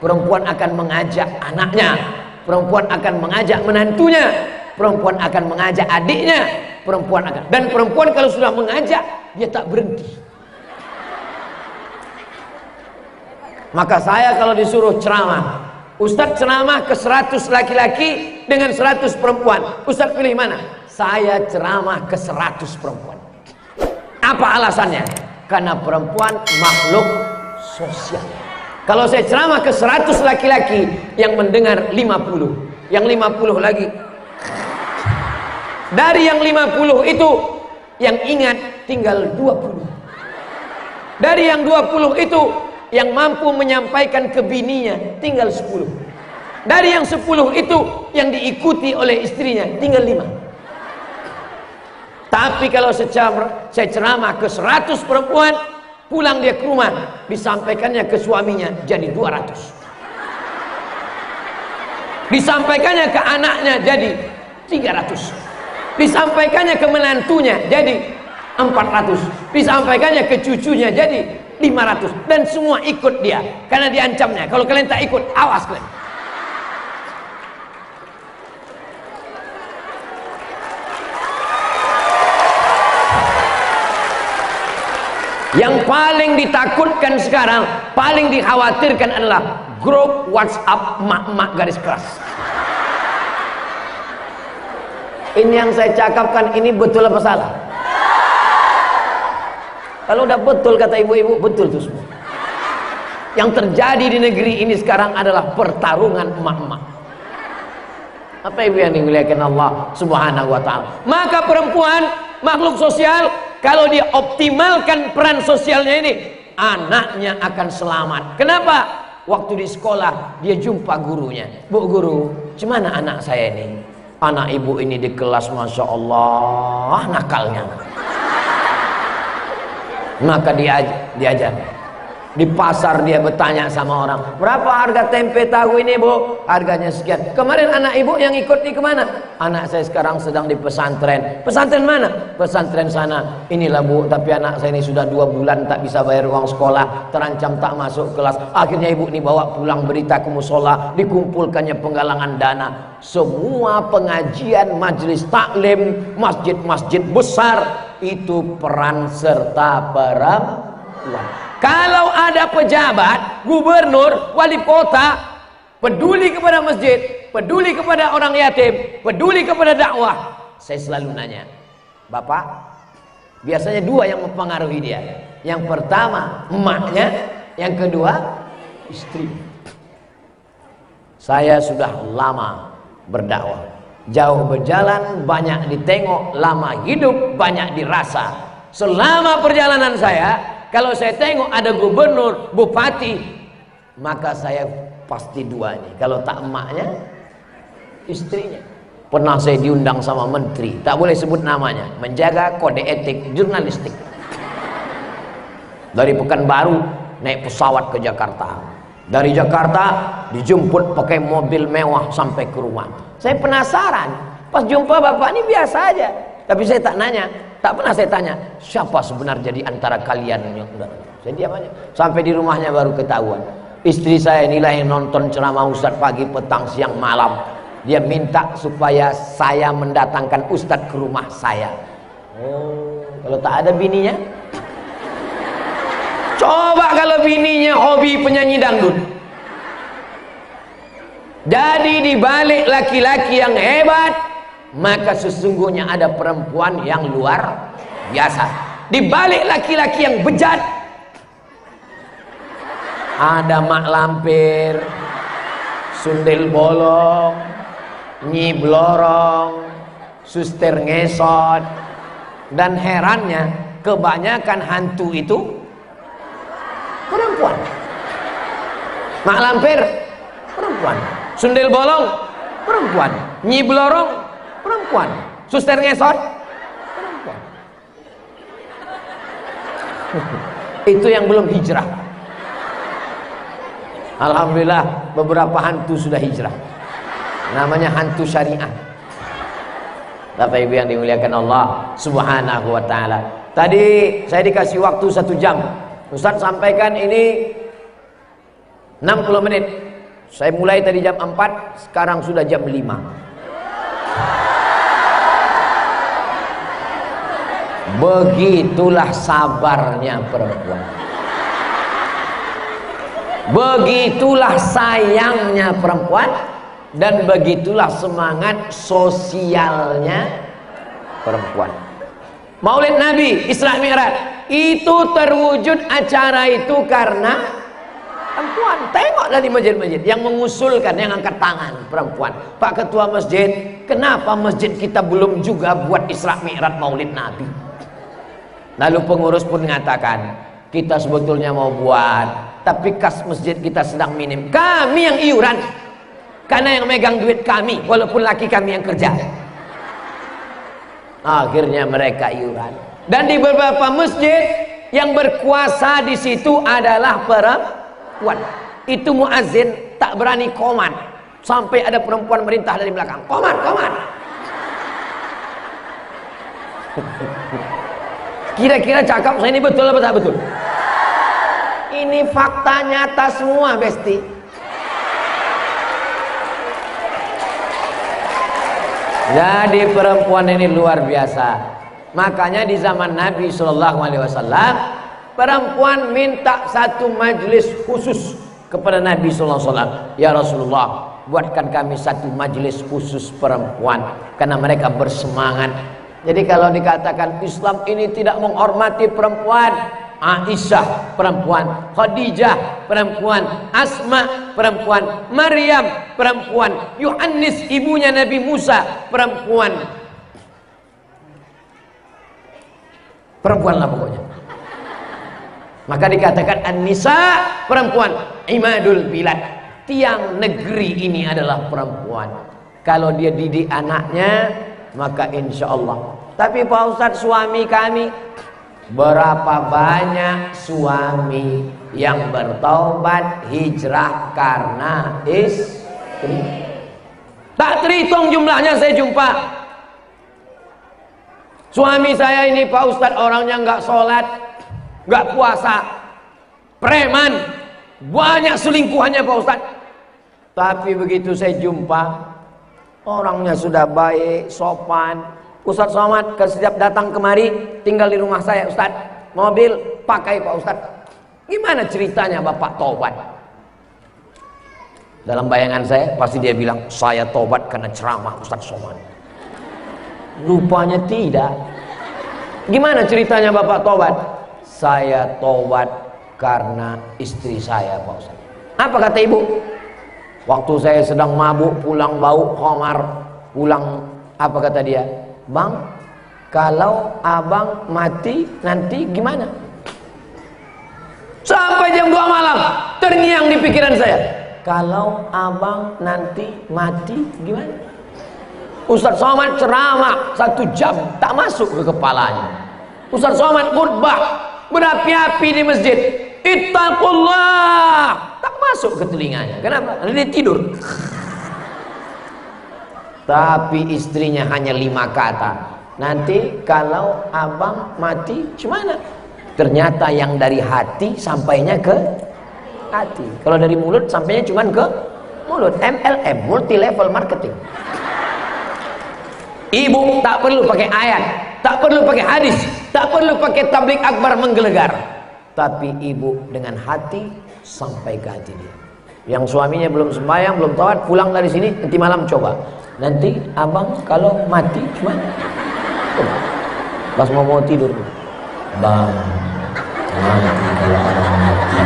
perempuan akan mengajak anaknya, perempuan akan mengajak menantunya, perempuan akan mengajak adiknya, dan perempuan kalau sudah mengajak, dia tak berhenti. Maka saya kalau disuruh ceramah, Ustadz ceramah ke 100 laki-laki dengan 100 perempuan, Ustadz pilih mana? Saya ceramah ke 100 perempuan. Apa alasannya? Karena perempuan makhluk sosial. Kalau saya ceramah ke 100 laki-laki, yang mendengar 50, yang 50 lagi. Dari yang 50 itu, yang ingat tinggal 20. Dari yang 20 itu, yang mampu menyampaikan ke bininya tinggal 10. Dari yang 10 itu, yang diikuti oleh istrinya tinggal 5. Tapi kalau saya ceramah ke 100 perempuan, pulang dia ke rumah, disampaikannya ke suaminya jadi 200. Disampaikannya ke anaknya jadi 300. Disampaikannya ke menantunya jadi 400. Disampaikannya ke cucunya jadi 500. Dan semua ikut dia, karena diancamnya, kalau kalian tak ikut, awas kalian. Yang paling ditakutkan sekarang, paling dikhawatirkan adalah grup WhatsApp mak-mak garis keras. Ini yang saya cakapkan, ini betul apa salah? Kalau udah betul kata ibu-ibu, betul itu semua. Yang terjadi di negeri ini sekarang adalah pertarungan emak-emak. Apa ibu yang dimuliakan Allah Subhanahu wa ta'ala? Maka perempuan makhluk sosial, kalau dia optimalkan peran sosialnya ini, anaknya akan selamat. Kenapa? Waktu di sekolah dia jumpa gurunya. Bu guru, gimana anak saya ini? Anak ibu ini di kelas Masya Allah nakalnya. Maka diajar, Di pasar dia bertanya sama orang, berapa harga tempe tahu ini bu? Harganya sekian. Kemarin anak ibu yang ikut ini kemana? Anak saya sekarang sedang di pesantren. Pesantren mana? Pesantren sana. Inilah bu, tapi anak saya ini sudah 2 bulan tak bisa bayar uang sekolah, terancam tak masuk kelas. Akhirnya ibu ini bawa pulang berita ke musola, dikumpulkannya penggalangan dana. Semua pengajian, majelis taklim, masjid-masjid besar itu peran serta perempuan. Kalau ada pejabat, gubernur, wali kota peduli kepada masjid, peduli kepada orang yatim, peduli kepada dakwah, saya selalu nanya, Bapak, biasanya 2 yang mempengaruhi dia. Yang pertama emaknya, yang kedua istri. Saya sudah lama berdakwah, jauh berjalan, banyak ditengok, lama hidup, banyak dirasa. Selama perjalanan saya, kalau saya tengok ada gubernur, bupati, maka saya pasti 2 nih. Kalau tak emaknya, istrinya. Pernah saya diundang sama menteri, tak boleh sebut namanya, menjaga kode etik jurnalistik. Dari Pekanbaru naik pesawat ke Jakarta. Dari Jakarta dijemput pakai mobil mewah sampai ke rumah. Saya penasaran, pas jumpa bapak ini biasa aja, tapi saya tak nanya. Tak pernah saya tanya, siapa sebenarnya di antara kalian yang udah. Saya diam aja. Sampai di rumahnya baru ketahuan. Istri saya inilah yang nonton ceramah Ustadz pagi, petang, siang, malam. Dia minta supaya saya mendatangkan Ustadz ke rumah saya. Oh, kalau tak ada bininya? Coba kalau bininya hobi penyanyi dangdut. Jadi di balik laki-laki yang hebat, maka sesungguhnya ada perempuan yang luar biasa. Di balik laki-laki yang bejat, ada mak lampir, sundel bolong, nyi blorong, suster ngesot. Dan herannya, kebanyakan hantu itu perempuan. Mak lampir perempuan, sundel bolong perempuan, nyi blorong perempuan, suster ngesot perempuan. Itu yang belum hijrah. Alhamdulillah beberapa hantu sudah hijrah. Namanya hantu syariah. Bapak Ibu yang dimuliakan Allah Subhanahu wa taala. Tadi saya dikasih waktu 1 jam. Ustaz sampaikan ini 60 menit. Saya mulai tadi jam 4, sekarang sudah jam 5. Begitulah sabarnya perempuan. Begitulah sayangnya perempuan. Dan begitulah semangat sosialnya perempuan. Maulid Nabi, Isra Mi'raj, itu terwujud acara itu karena perempuan. Tengoklah di masjid-masjid yang mengusulkan, yang angkat tangan perempuan. Pak Ketua Masjid, kenapa masjid kita belum juga buat Isra Mi'raj Maulid Nabi? Lalu pengurus pun mengatakan, kita sebetulnya mau buat, tapi kas masjid kita sedang minim. Kami yang iuran, karena yang megang duit kami, walaupun laki kami yang kerja. Akhirnya mereka iuran. Dan di beberapa masjid yang berkuasa di situ adalah perempuan. Itu muazin tak berani koman, sampai ada perempuan merintah dari belakang, koman, koman. Kira-kira cakap saya ini betul apa tak betul? Ini fakta nyata semua, Besti. Jadi perempuan ini luar biasa. Makanya di zaman Nabi SAW, perempuan minta satu majelis khusus kepada Nabi SAW. Ya Rasulullah, buatkan kami satu majelis khusus perempuan, karena mereka bersemangat. Jadi kalau dikatakan Islam ini tidak menghormati perempuan, Aisyah perempuan, Khadijah perempuan, Asma perempuan, Maryam perempuan, Yohanes ibunya Nabi Musa perempuan. Perempuan lah pokoknya. Maka dikatakan An-Nisa perempuan, Imadul Bilad, tiang negeri ini adalah perempuan. Kalau dia didik anaknya, maka insya Allah. Tapi Pak Ustadz, suami kami Berapa banyak suami yang bertaubat hijrah karena istri? Tak terhitung jumlahnya. Saya jumpa suami saya ini, Pak Ustadz, orangnya nggak sholat, nggak puasa, preman, banyak selingkuhannya Pak Ustadz. Tapi begitu saya jumpa, orangnya sudah baik, sopan. Ustadz Somad setiap datang kemari, tinggal di rumah saya Ustadz, mobil pakai Pak Ustadz. Gimana ceritanya Bapak tobat? Dalam bayangan saya pasti dia bilang, saya tobat karena ceramah Ustadz Somad. Rupanya tidak. Gimana ceritanya Bapak tobat? Saya tobat karena istri saya Pak Ustadz. Apa kata ibu? Waktu saya sedang mabuk, pulang bau khamar, pulang, apa kata dia? Bang, kalau abang mati nanti gimana? Sampai jam 2 malam terngiang di pikiran saya, kalau abang nanti mati gimana? Ustadz Somad ceramah 1 jam tak masuk ke kepalanya. Ustadz Somad khutbah berapi-api di masjid, ittaqullah, tak masuk ke telinganya. Kenapa? Dia tidur. Tapi istrinya hanya 5 kata, nanti kalau abang mati gimana? Ternyata yang dari hati sampainya ke hati. Kalau dari mulut sampainya cuma ke mulut. MLM, multi level marketing. Ibu tak perlu pakai ayat, tak perlu pakai hadis, tak perlu pakai tablik akbar menggelegar, tapi ibu dengan hati sampai ke hati dia. Yang suaminya belum sembahyang, belum tawat, pulang dari sini nanti malam coba, nanti abang kalau mati gimana? Pas mau tidur, bang, nanti kalau abang mati.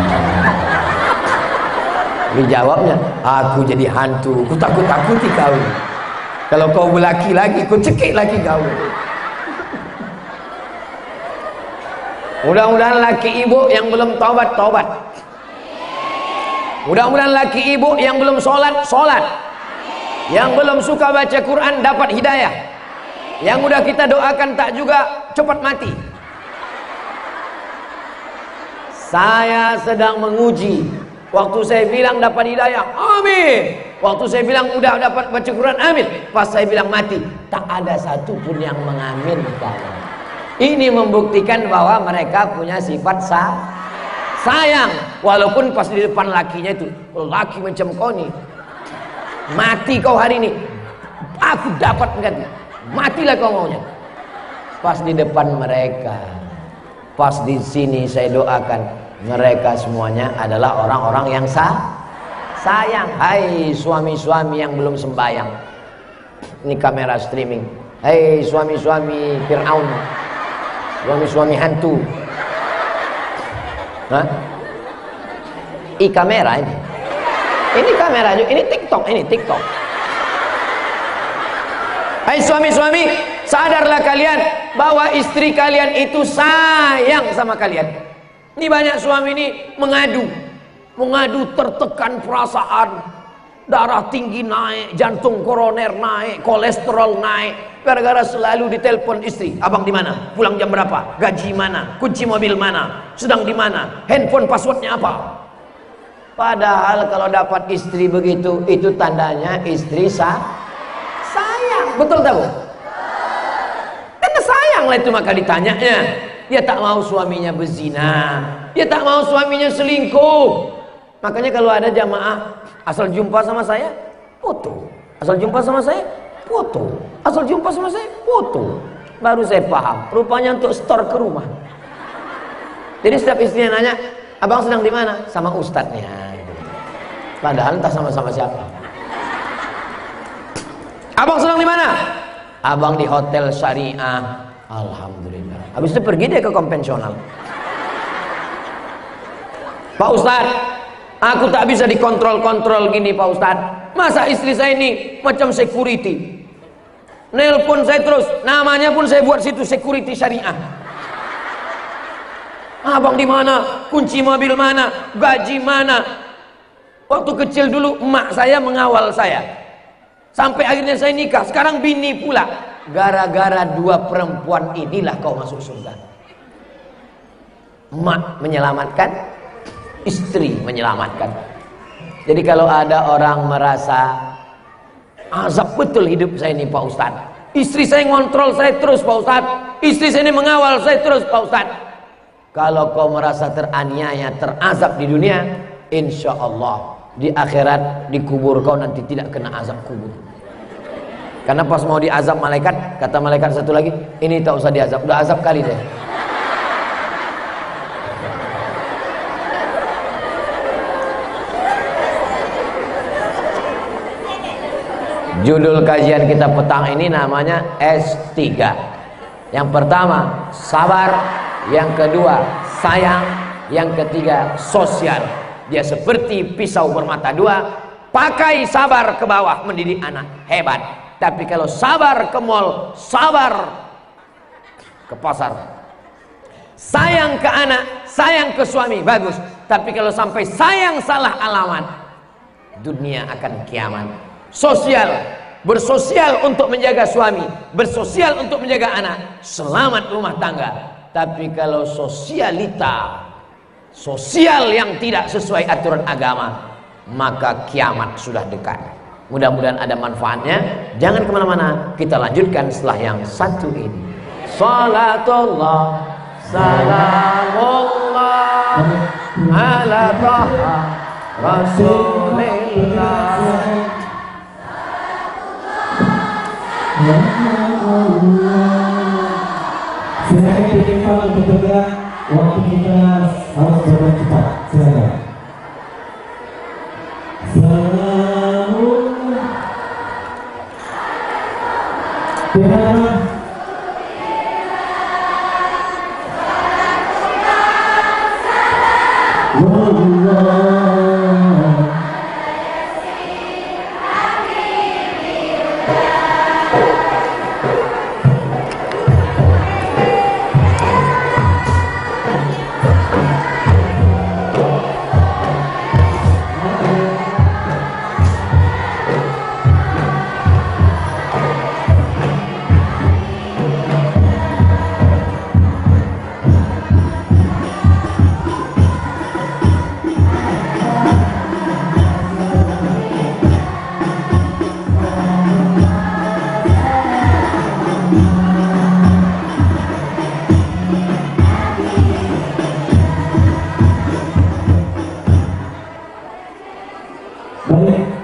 Dijawabnya, aku jadi hantu, ku takut-takuti kau. Kalau kau berlaki lagi, ku cekik lagi kau. Mudah-mudahan laki ibu yang belum taubat, taubat. Mudah-mudahan laki ibu yang belum sholat, sholat. Yang belum suka baca Quran dapat hidayah. Yang udah kita doakan tak juga cepat mati. Saya sedang menguji. Waktu saya bilang dapat hidayah, amin. Waktu saya bilang udah dapat baca Quran, amin. Pas saya bilang mati, tak ada satupun yang mengaminkan. Ini membuktikan bahwa mereka punya sifat sayang. Walaupun pas di depan lakinya itu, laki macam kau nih, mati kau hari ini, aku dapat ganti. Matilah kau maunya. Pas di depan mereka, pas di sini saya doakan, mereka semuanya adalah orang-orang yang sayang. Hai suami-suami yang belum sembahyang, ini kamera streaming. Hai suami-suami Fir'aun, suami-suami hantu. Hah? Kamera ini. Ini kamera juga, ini TikTok, ini TikTok. Hai suami-suami, sadarlah kalian bahwa istri kalian itu sayang sama kalian. Ini banyak suami ini mengadu tertekan perasaan, darah tinggi naik, jantung koroner naik, kolesterol naik, gara-gara selalu ditelepon istri. Abang di mana? Pulang jam berapa? Gaji mana? Kunci mobil mana? Sedang di mana? Handphone passwordnya apa? Padahal kalau dapat istri begitu, itu tandanya istri sayang. Betul tak Bu? Karena sayang lah itu, maka ditanyanya. Dia tak mau suaminya berzina, dia tak mau suaminya selingkuh. Makanya kalau ada jamaah asal jumpa sama saya, foto. Asal jumpa sama saya, foto. Asal jumpa sama saya, foto. Baru saya paham, rupanya untuk store ke rumah. Jadi setiap istrinya nanya, abang sedang di mana? Sama ustadznya. Padahal entah sama-sama siapa. Abang sedang di mana? Abang di hotel syariah. Alhamdulillah. Habis itu pergi dia ke konvensional. Pak Ustadz, aku tak bisa dikontrol-kontrol gini Pak Ustadz. Masa istri saya ini macam security, nelpon saya terus, namanya pun saya buat situ security syariah. Abang di mana? Kunci mobil mana? Gaji mana? Waktu kecil dulu emak saya mengawal saya, sampai akhirnya saya nikah. Sekarang bini pula. Gara-gara 2 perempuan inilah kau masuk surga. mak menyelamatkan, istri menyelamatkan. Jadi kalau ada orang merasa azab betul hidup saya ini Pak Ustadz, istri saya ngontrol saya terus Pak Ustadz, istri saya ini mengawal saya terus Pak Ustadz. Kalau kau merasa teraniaya, terazab di dunia, insya Allah di akhirat, di kubur kau nanti tidak kena azab kubur. Karena pas mau diazab malaikat, kata malaikat satu lagi, ini tak usah diazab, udah azab kali deh. Judul kajian kita petang ini namanya S3. Yang pertama sabar, yang kedua sayang, yang ketiga sosial. Dia seperti pisau bermata dua, pakai sabar ke bawah mendidik anak, hebat. Tapi kalau sabar ke mall, sabar ke pasar, sayang ke anak, sayang ke suami, bagus. Tapi kalau sampai sayang salah alamat, dunia akan kiamat. Sosial, bersosial untuk menjaga suami, bersosial untuk menjaga anak, selamat rumah tangga. Tapi kalau sosialita, sosial yang tidak sesuai aturan agama, maka kiamat sudah dekat. Mudah-mudahan ada manfaatnya. Jangan kemana-mana, kita lanjutkan setelah yang satu ini. Salatullah, salamullah ala taha rasulillah. Silakan ditimpa untuk bergerak. Waktu kita harus bergerak cepat. Silakan.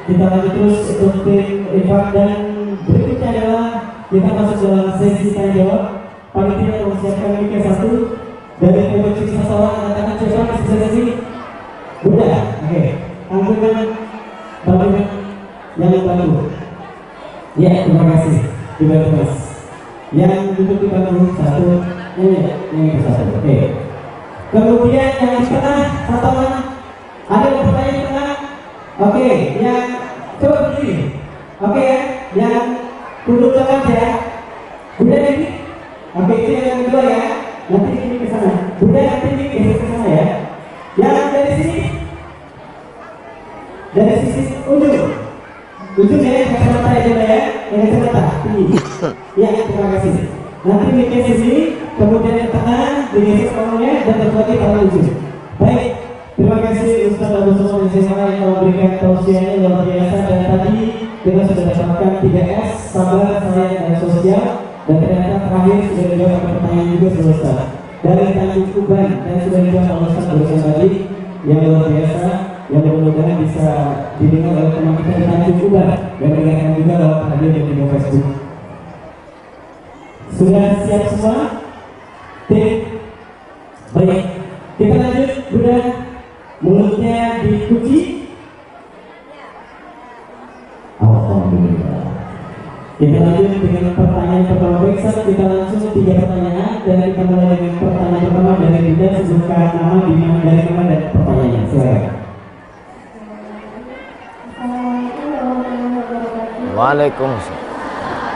Kita lanjut terus untuk tim Ivan, dan berikutnya adalah kita masuk dalam sesi tanya jawab. Panitia mempersiapkan mic 1 dari Pembantu Sasaran mengatakan siapa di sesi Bunda. Oke, anggunan Bapak yang bantu. Ya, terima kasih. Dibantu Mas. Yang duduk di bangku satu, ini satu. Oke. Kemudian yang di tengah satu orang, ada yang bertanya di tengah. Oke, yang coba berdiri. Oke ya, yang tunduk belakang ya. Bunda ini. Oke, itu yang kedua ya. Nanti ini ke sana. Bunda nanti ini ke sana ya. Yang dari sini, dari sisi ujung ya, kacamata ya Bunda ya. Yang kacamata tinggi. Ya, terima kasih. Nanti ini ke sini, kemudian yang tengah digeser orangnya dan terbagi pada ujung. Baik. Terima kasih Ustaz Abu Sosok yang memberikan tausiahnya luar biasa, dan tadi kita sudah dapatkan 3S, sabar, sayang, dan sosial, dan ternyata terakhir sudah dijawab pertanyaan juga Ustaz dari Tanjung Uban, dan sudah dijawab oleh Ustaz Berusaha tadi yang luar biasa, yang mudah-mudahan bisa didengar oleh teman kita di Tanjung Uban dan dengarkan juga lewat radio dan video Facebook. Sudah siap semua? Tim? Baik, kita lanjut. Bunda, mulutnya dikunci. Alhamdulillah. Kita lanjut dengan pertanyaan pertama. Baik, kita langsung 3 pertanyaan, dan kita mulai dengan pertanyaan pertama dari Bunda. Sebutkan nama, dimana, dari mana, dan pertanyaannya. Silakan.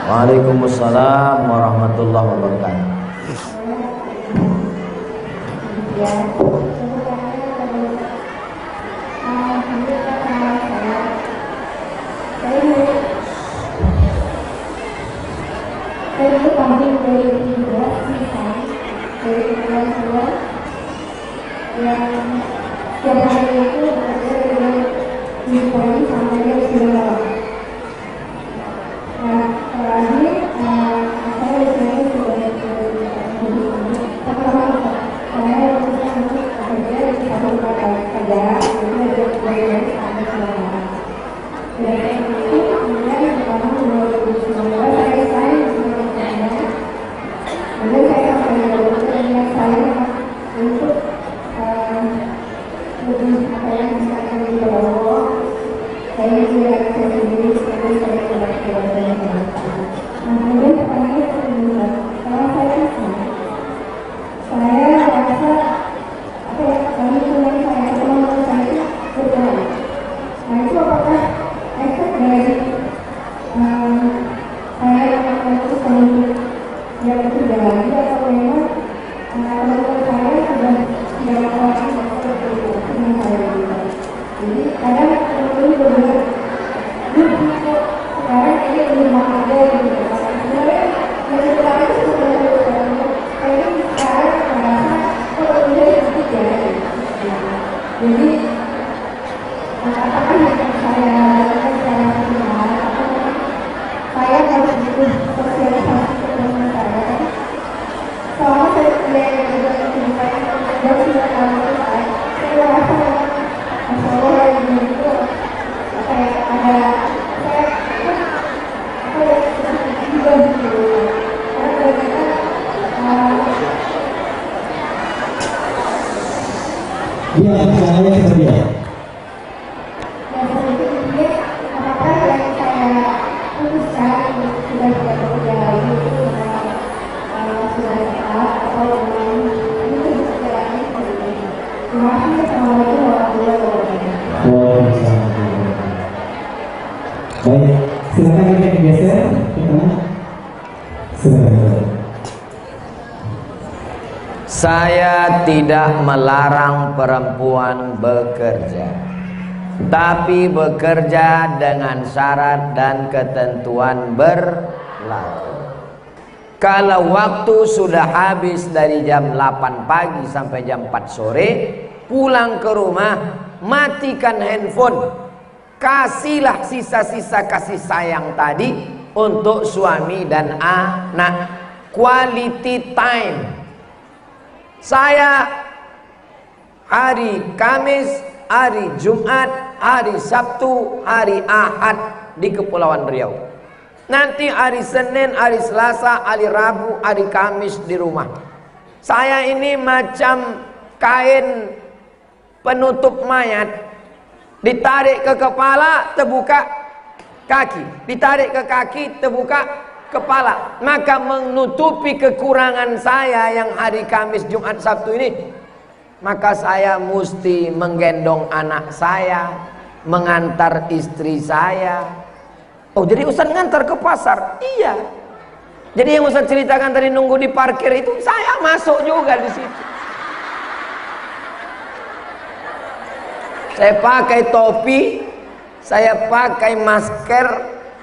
Waalaikumsalam warahmatullahi wabarakatuh. Ya. Saya itu kambing dari 13 dari 9 saya ini juga saya sendiri sekali saya kembali ke bahasa yang bermanfaat. Nah, kemudian pertanyaannya kedua, kalau saya rasa apa ya, kami punya saya kemampuan saya itu berjalan. Nah, itu apakah efek dari saya yang memutuskan untuk yang ketiga lagi atau memang kemampuan saya sudah tidak melakukan dengan saya juga. Jadi kadang ini berbeda. Sekarang ini belum ada gitu. Sebenarnya yang sekarang itu sebenarnya saya sekarang merasa kalau menjadi ketiga. Jadi apakah yang saya lakukan secara benar atau saya harus butuh sosialisasi ke teman saya? Soalnya saya sudah juga mencintai dan sudah tahu saya rasa masalah yang itu apa ya, ada saya apa ya juga gitu karena ternyata Iya, saya seperti ya. dan seperti itu apakah yang saya putuskan sudah tidak bekerja lagi itu sudah tepat atau memang ini terus jalannya seperti ini. Terima kasih. Assalamualaikum warahmatullahi wabarakatuh. Baik, silakan kita digeser ke tengah. Silakan. Saya tidak melarang perempuan bekerja, tapi bekerja dengan syarat dan ketentuan berlaku. Kalau waktu sudah habis dari jam 8 pagi sampai jam 4 sore, pulang ke rumah, matikan handphone, kasihlah sisa-sisa kasih sayang tadi untuk suami dan anak. Quality time. Saya hari Kamis, hari Jumat, hari Sabtu, hari Ahad di Kepulauan Riau. Nanti hari Senin, hari Selasa, hari Rabu, hari Kamis di rumah. Saya ini macam kain penutup mayat, ditarik ke kepala, terbuka kaki, ditarik ke kaki, terbuka kepala. Maka menutupi kekurangan saya yang hari Kamis, Jumat, Sabtu ini, maka saya mesti menggendong anak saya, mengantar istri saya. Oh, jadi Ustaz ngantar ke pasar? Iya. Jadi yang Ustaz ceritakan tadi nunggu di parkir itu, saya masuk juga di situ. Saya pakai topi, saya pakai masker,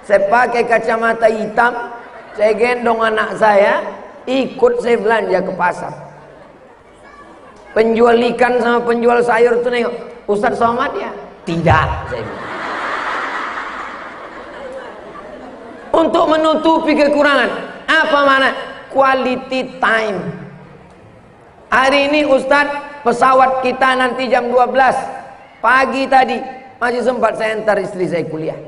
saya pakai kacamata hitam, saya gendong anak saya, ikut saya belanja ke pasar. Penjual ikan sama penjual sayur tuh nengok, Ustaz Somad ya? Tidak, saya bilang. Untuk menutupi kekurangan. Apa mana? Quality time. Hari ini Ustadz, pesawat kita nanti jam 12 pagi tadi, masih sempat saya antar istri saya kuliah.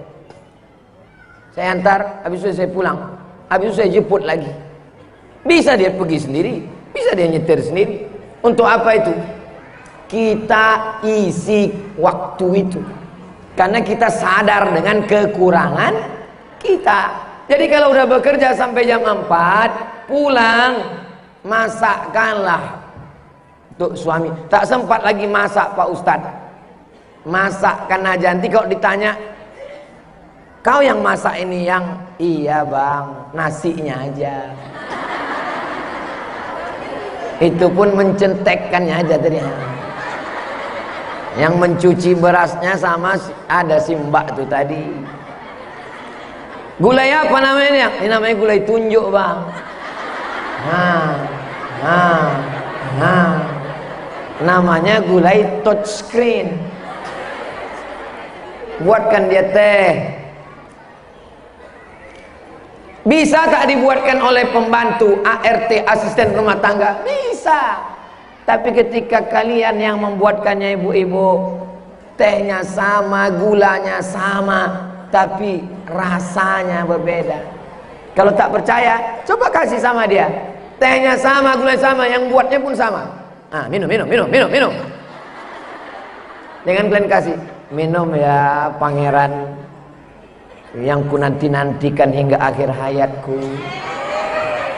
Saya antar, habis itu saya pulang, habis itu saya jemput lagi. Bisa dia pergi sendiri, bisa dia nyetir sendiri. Untuk apa itu? Kita isi waktu itu, karena kita sadar dengan kekurangan kita. Jadi kalau udah bekerja sampai jam 4 pulang, masakkanlah untuk suami. Tak sempat lagi masak Pak Ustadz, masakkan aja. Nanti kalau ditanya, kau yang masak ini? Yang iya bang, nasinya aja. Itu pun mencentekkannya aja tadi. Yang mencuci berasnya sama ada si mbak tuh tadi. Gulai apa namanya? Ini namanya gulai tunjuk bang. Namanya gulai touchscreen. Buatkan dia teh. Bisa tak dibuatkan oleh pembantu, ART, asisten rumah tangga? Bisa. Tapi ketika kalian yang membuatkannya ibu-ibu, tehnya sama, gulanya sama, tapi rasanya berbeda. Kalau tak percaya, coba kasih sama dia. Tehnya sama, gulanya sama, yang buatnya pun sama. Minum. Jangan kalian kasih. Minum ya pangeran yang ku nanti-nantikan hingga akhir hayatku.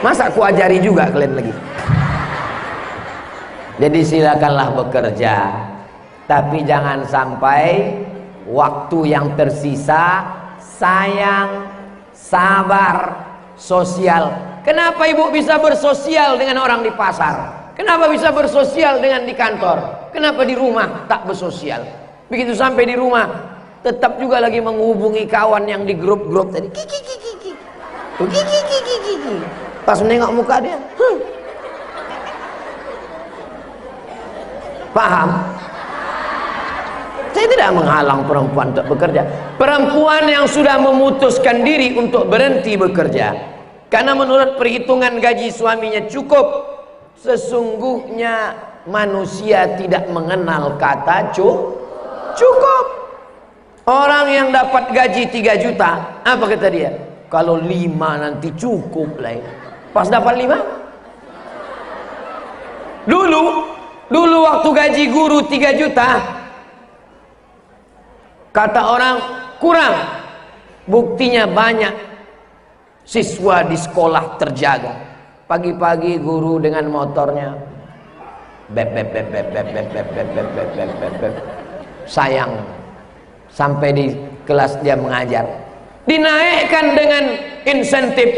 Masa ku ajari juga kalian lagi? Jadi silakanlah bekerja, tapi jangan sampai waktu yang tersisa sayang, sabar, sosial. Kenapa ibu bisa bersosial dengan orang di pasar? Kenapa bisa bersosial dengan di kantor? Kenapa di rumah tak bersosial? Begitu sampai di rumah tetap juga lagi menghubungi kawan yang di grup-grup tadi. Pas menengok muka dia, paham? Saya tidak menghalang perempuan untuk bekerja. Perempuan yang sudah memutuskan diri untuk berhenti bekerja karena menurut perhitungan gaji suaminya cukup, sesungguhnya manusia tidak mengenal kata cukup. Orang yang dapat gaji 3 juta, apa kata dia? Kalau 5 nanti cukup lah. Pas dapat 5? Dulu waktu gaji guru 3 juta, kata orang kurang. Buktinya banyak siswa di sekolah terjaga. Pagi-pagi guru dengan motornya sayang, sampai di kelas dia mengajar, dinaikkan dengan insentif,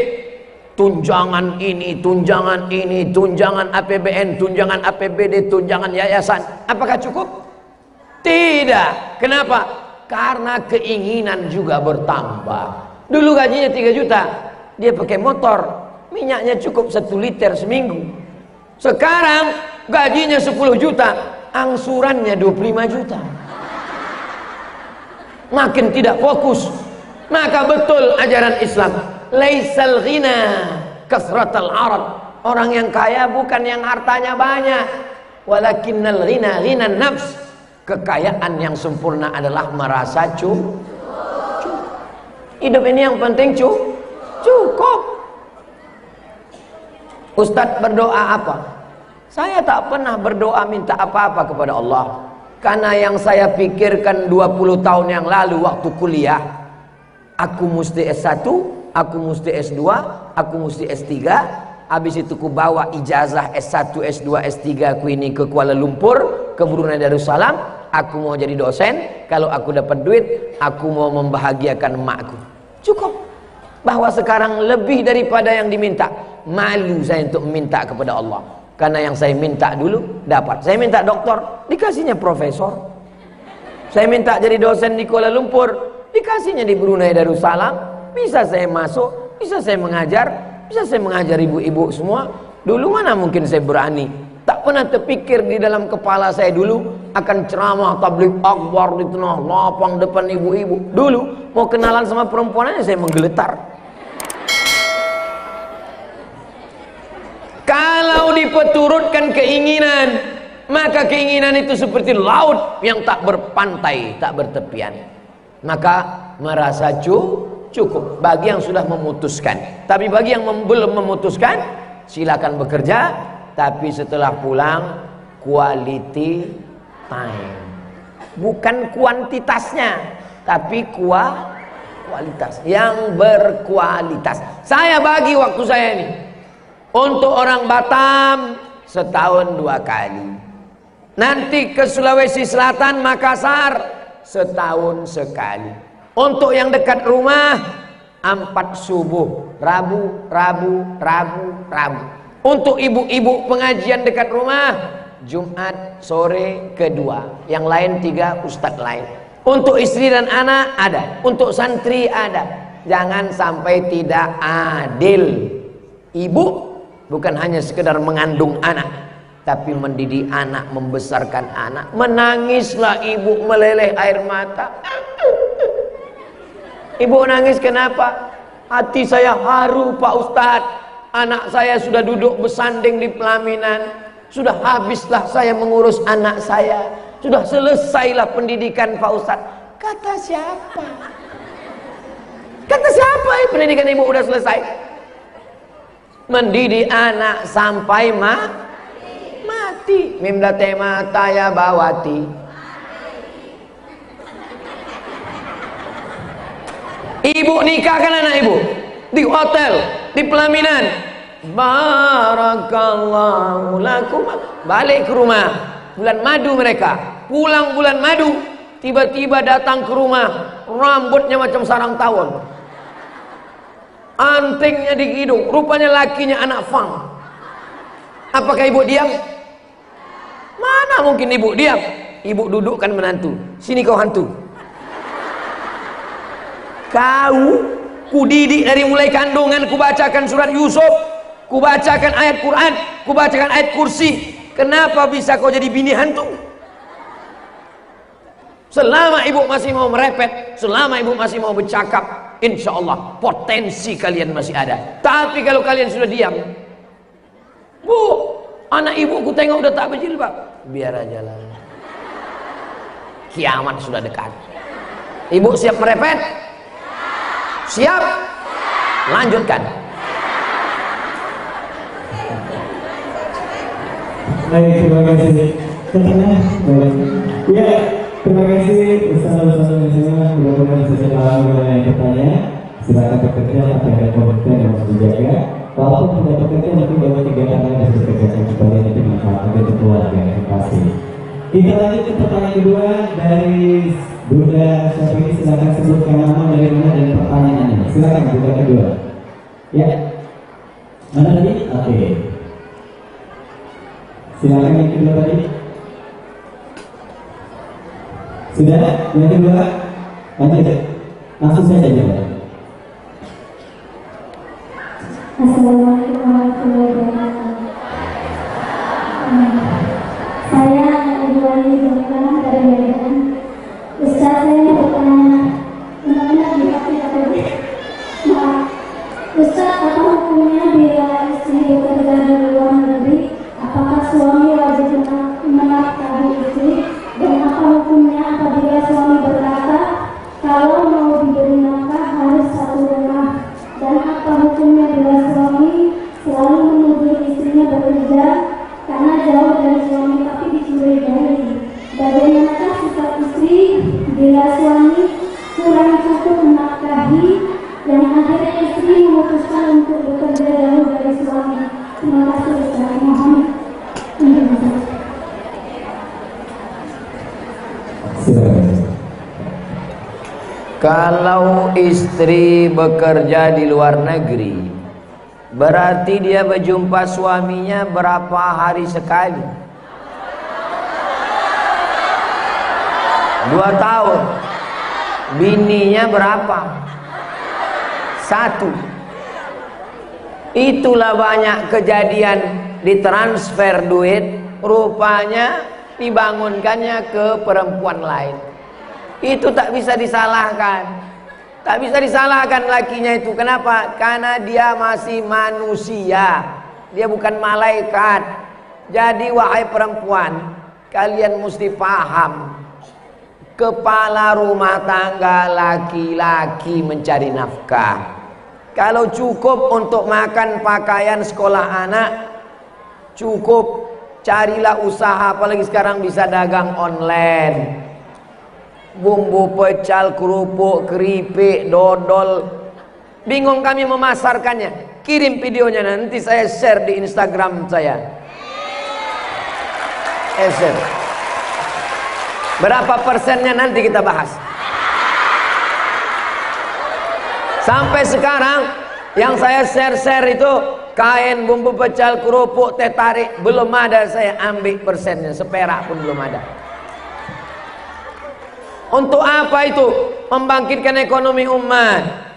tunjangan ini, tunjangan ini, tunjangan APBN, tunjangan APBD, tunjangan yayasan. Apakah cukup? Tidak. Kenapa? Karena keinginan juga bertambah. Dulu gajinya 3 juta, dia pakai motor, minyaknya cukup 1 liter seminggu. Sekarang gajinya 10 juta, angsurannya 25 juta. Makin tidak fokus. Maka betul ajaran Islam, laisal ghina kasratal arad. Orang yang kaya bukan yang hartanya banyak, walakinnal ghina ghinan nafs. Kekayaan yang sempurna adalah merasa cukup. Hidup ini yang penting cukup. Ustadz berdoa apa? Saya tak pernah berdoa minta apa-apa kepada Allah. Karena yang saya pikirkan 20 tahun yang lalu waktu kuliah, aku mesti S1, aku mesti S2, aku mesti S3. Habis itu ku bawa ijazah S1, S2, S3 ku ini ke Kuala Lumpur, ke Brunei Darussalam. Aku mau jadi dosen. Kalau aku dapat duit, aku mau membahagiakan emakku. Cukup. Bahwa sekarang lebih daripada yang diminta. Malu saya untuk minta kepada Allah. Karena yang saya minta dulu dapat. Saya minta doktor, dikasihnya profesor. Saya minta jadi dosen di Kuala Lumpur, dikasihnya di Brunei Darussalam. Bisa saya masuk, bisa saya mengajar, bisa saya mengajar ibu-ibu semua. Dulu mana mungkin saya berani. Tak pernah terpikir di dalam kepala saya dulu akan ceramah tabligh akbar di tengah lapang depan ibu-ibu. Dulu mau kenalan sama perempuan aja saya menggeletar. Kalau dipeturutkan keinginan, maka keinginan itu seperti laut yang tak berpantai, tak bertepian. Maka merasa cukup bagi yang sudah memutuskan. Tapi bagi yang belum memutuskan, silakan bekerja, tapi setelah pulang quality time. Bukan kuantitasnya, tapi kualitas yang berkualitas. Saya bagi waktu saya ini. Untuk orang Batam setahun 2 kali. Nanti ke Sulawesi Selatan, Makassar setahun sekali. Untuk yang dekat rumah 4 subuh, Rabu. Untuk ibu-ibu pengajian dekat rumah Jumat sore kedua. Yang lain 3 ustadz lain. Untuk istri dan anak ada. Untuk santri ada. Jangan sampai tidak adil. Ibu bukan hanya sekedar mengandung anak, tapi mendidik anak, membesarkan anak. Menangislah ibu, meleleh air mata. Ibu nangis kenapa? Hati saya haru Pak Ustadz. Anak saya sudah duduk bersanding di pelaminan. Sudah habislah saya mengurus anak saya. Sudah selesailah pendidikan Pak Ustadz. Kata siapa? Kata siapa pendidikan ibu udah selesai? Mendidik anak sampai mati. Mimdate mata ya bawati. Ibu nikahkan anak ibu di hotel, di pelaminan. Barakallahu lakum. Balik ke rumah, bulan madu mereka. Pulang bulan madu, tiba-tiba datang ke rumah, rambutnya macam sarang tawon, antingnya di hidung, rupanya lakinya anak fang. Apakah ibu diam? Mana mungkin ibu diam? Ibu dudukkan menantu. Sini kau hantu. Kau kudidik dari mulai kandungan, kubacakan surat Yusuf, kubacakan ayat Quran, kubacakan ayat kursi. Kenapa bisa kau jadi bini hantu? Selama ibu masih mau merepet, selama ibu masih mau bercakap, insya Allah potensi kalian masih ada. Tapi kalau kalian sudah diam, bu, anak ibu ku tengok udah tak berjilbab, biar aja lah, kiamat sudah dekat. Ibu siap merepet? Siap? Lanjutkan. Baik, terima kasih. Ya, terima kasih Ustaz-Ustaz semua. Mudah-mudahan sesuai yang bertanya. Silakan bekerja tapi ada komitmen yang harus dijaga. Walaupun tidak bekerja, tapi bawa 3 kali harus bekerja kembali nanti manfaat untuk keluarga yang pasti. Kita lanjut ke pertanyaan kedua dari Bunda Syafini. Silakan sebutkan nama, dari mana dan pertanyaannya. Silakan Bunda kedua. Ya, mana tadi? Oke. Silakan yang kedua tadi. Sudah? Yang kedua? Lanjut. Langsung saja jawab. Assalamualaikum warahmatullahi wabarakatuh. Saya Ibu Jamila dari Medan. Ustaz, saya bertanya, benar-benar dikasih tadi. Ustaz, apa hukumnya bila istri bekerja di luar negeri? Apakah suami wajib menafkahi istri? Dan apa hukumnya apabila suami berkata kalau mau diberi nafkah harus satu rumah? Dan apa hukumnya bila suami selalu menuduh istrinya bekerja karena jauh dari suami tapi dicurigai? Bagaimanakah sikap istri bila suami kurang cukup menafkahi dan akhirnya istri memutuskan untuk bekerja jauh dari suami? Terima kasih Ustaz. Mohon penjelasan. Kalau istri bekerja di luar negeri, berarti dia berjumpa suaminya berapa hari sekali? 2 tahun. Bininya berapa? 1. Itulah banyak kejadian ditransfer duit, rupanya dibangunkannya ke perempuan lain. Itu tak bisa disalahkan. Tak bisa disalahkan lakinya itu. Kenapa? Karena dia masih manusia. Dia bukan malaikat. Jadi wahai perempuan, kalian mesti paham. Kepala rumah tangga laki-laki mencari nafkah. Kalau cukup untuk makan, pakaian, sekolah anak, cukup. Carilah usaha, apalagi sekarang bisa dagang online. Bumbu pecal, kerupuk, keripik, dodol. Bingung kami memasarkannya. Kirim videonya, nanti saya share di Instagram saya. Share. Berapa persennya nanti kita bahas. Sampai sekarang yang saya share itu kain, bumbu pecal, kerupuk, teh tarik, belum ada saya ambil persennya, seperak pun belum ada. Untuk apa itu? Membangkitkan ekonomi umat.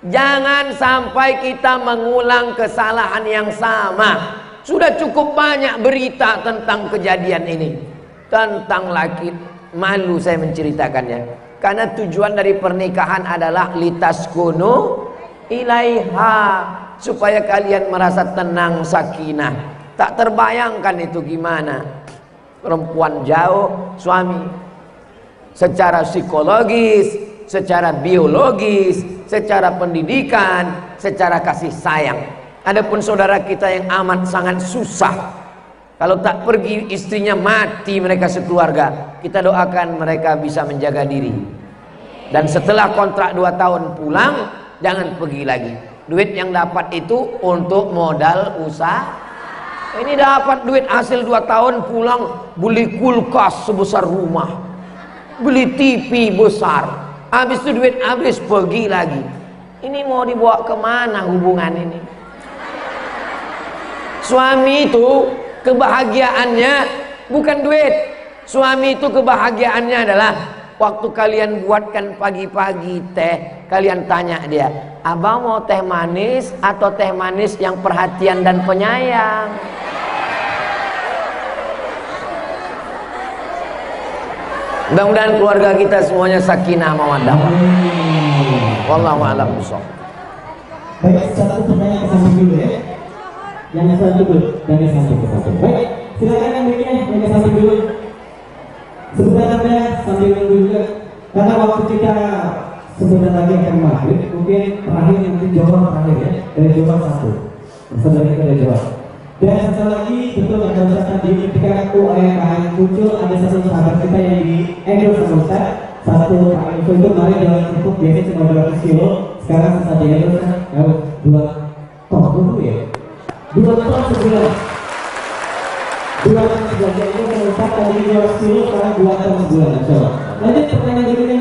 Jangan sampai kita mengulang kesalahan yang sama. Sudah cukup banyak berita tentang kejadian ini. Tentang laki, malu saya menceritakannya. Karena tujuan dari pernikahan adalah litaskunu ilaiha, supaya kalian merasa tenang, sakinah. Tak terbayangkan itu gimana. Perempuan jauh, suami. Secara psikologis, secara biologis, secara pendidikan, secara kasih sayang. Adapun saudara kita yang amat sangat susah, kalau tak pergi istrinya mati mereka sekeluarga. Kita doakan mereka bisa menjaga diri. Dan setelah kontrak 2 tahun pulang, jangan pergi lagi. Duit yang dapat itu untuk modal usaha. Ini dapat duit hasil 2 tahun pulang, beli kulkas sebesar rumah, beli TV besar. Habis itu duit habis, pergi lagi. Ini mau dibawa kemana hubungan ini? Suami itu kebahagiaannya bukan duit. Suami itu kebahagiaannya adalah waktu kalian buatkan pagi-pagi teh, kalian tanya dia, abang mau teh manis atau teh manis yang perhatian dan penyayang? Mudah-mudahan keluarga kita semuanya sakinah mawaddah. Wallahu a'lam bishawab. Baik, satu pertanyaan ke samping dulu ya. Yang satu dulu, dan yang satu ke satu. Baik, silakan yang berikutnya, yang ke samping dulu. Sebentar saja sambil menunggu juga, karena waktu kita sebentar lagi akan maghrib, mungkin terakhir nanti jawaban terakhir ya, dari jawaban satu. Saudara kita dari jawaban. Dan satu lagi, betul ada Ustaz tadi ketika UMKM muncul, ada satu sahabat kita yang di endorse sama Ustaz. Satu Pak Info itu kemarin jalan cukup biasanya cuma 200 kilo, sekarang Ustaz di endorse kan 2 ton dulu ya, 2 ton sebulan. 2 ton sebulan, jadi itu Ustaz tadi 200 kilo, sekarang 2 ton sebulan. Coba lanjut pertanyaan berikutnya.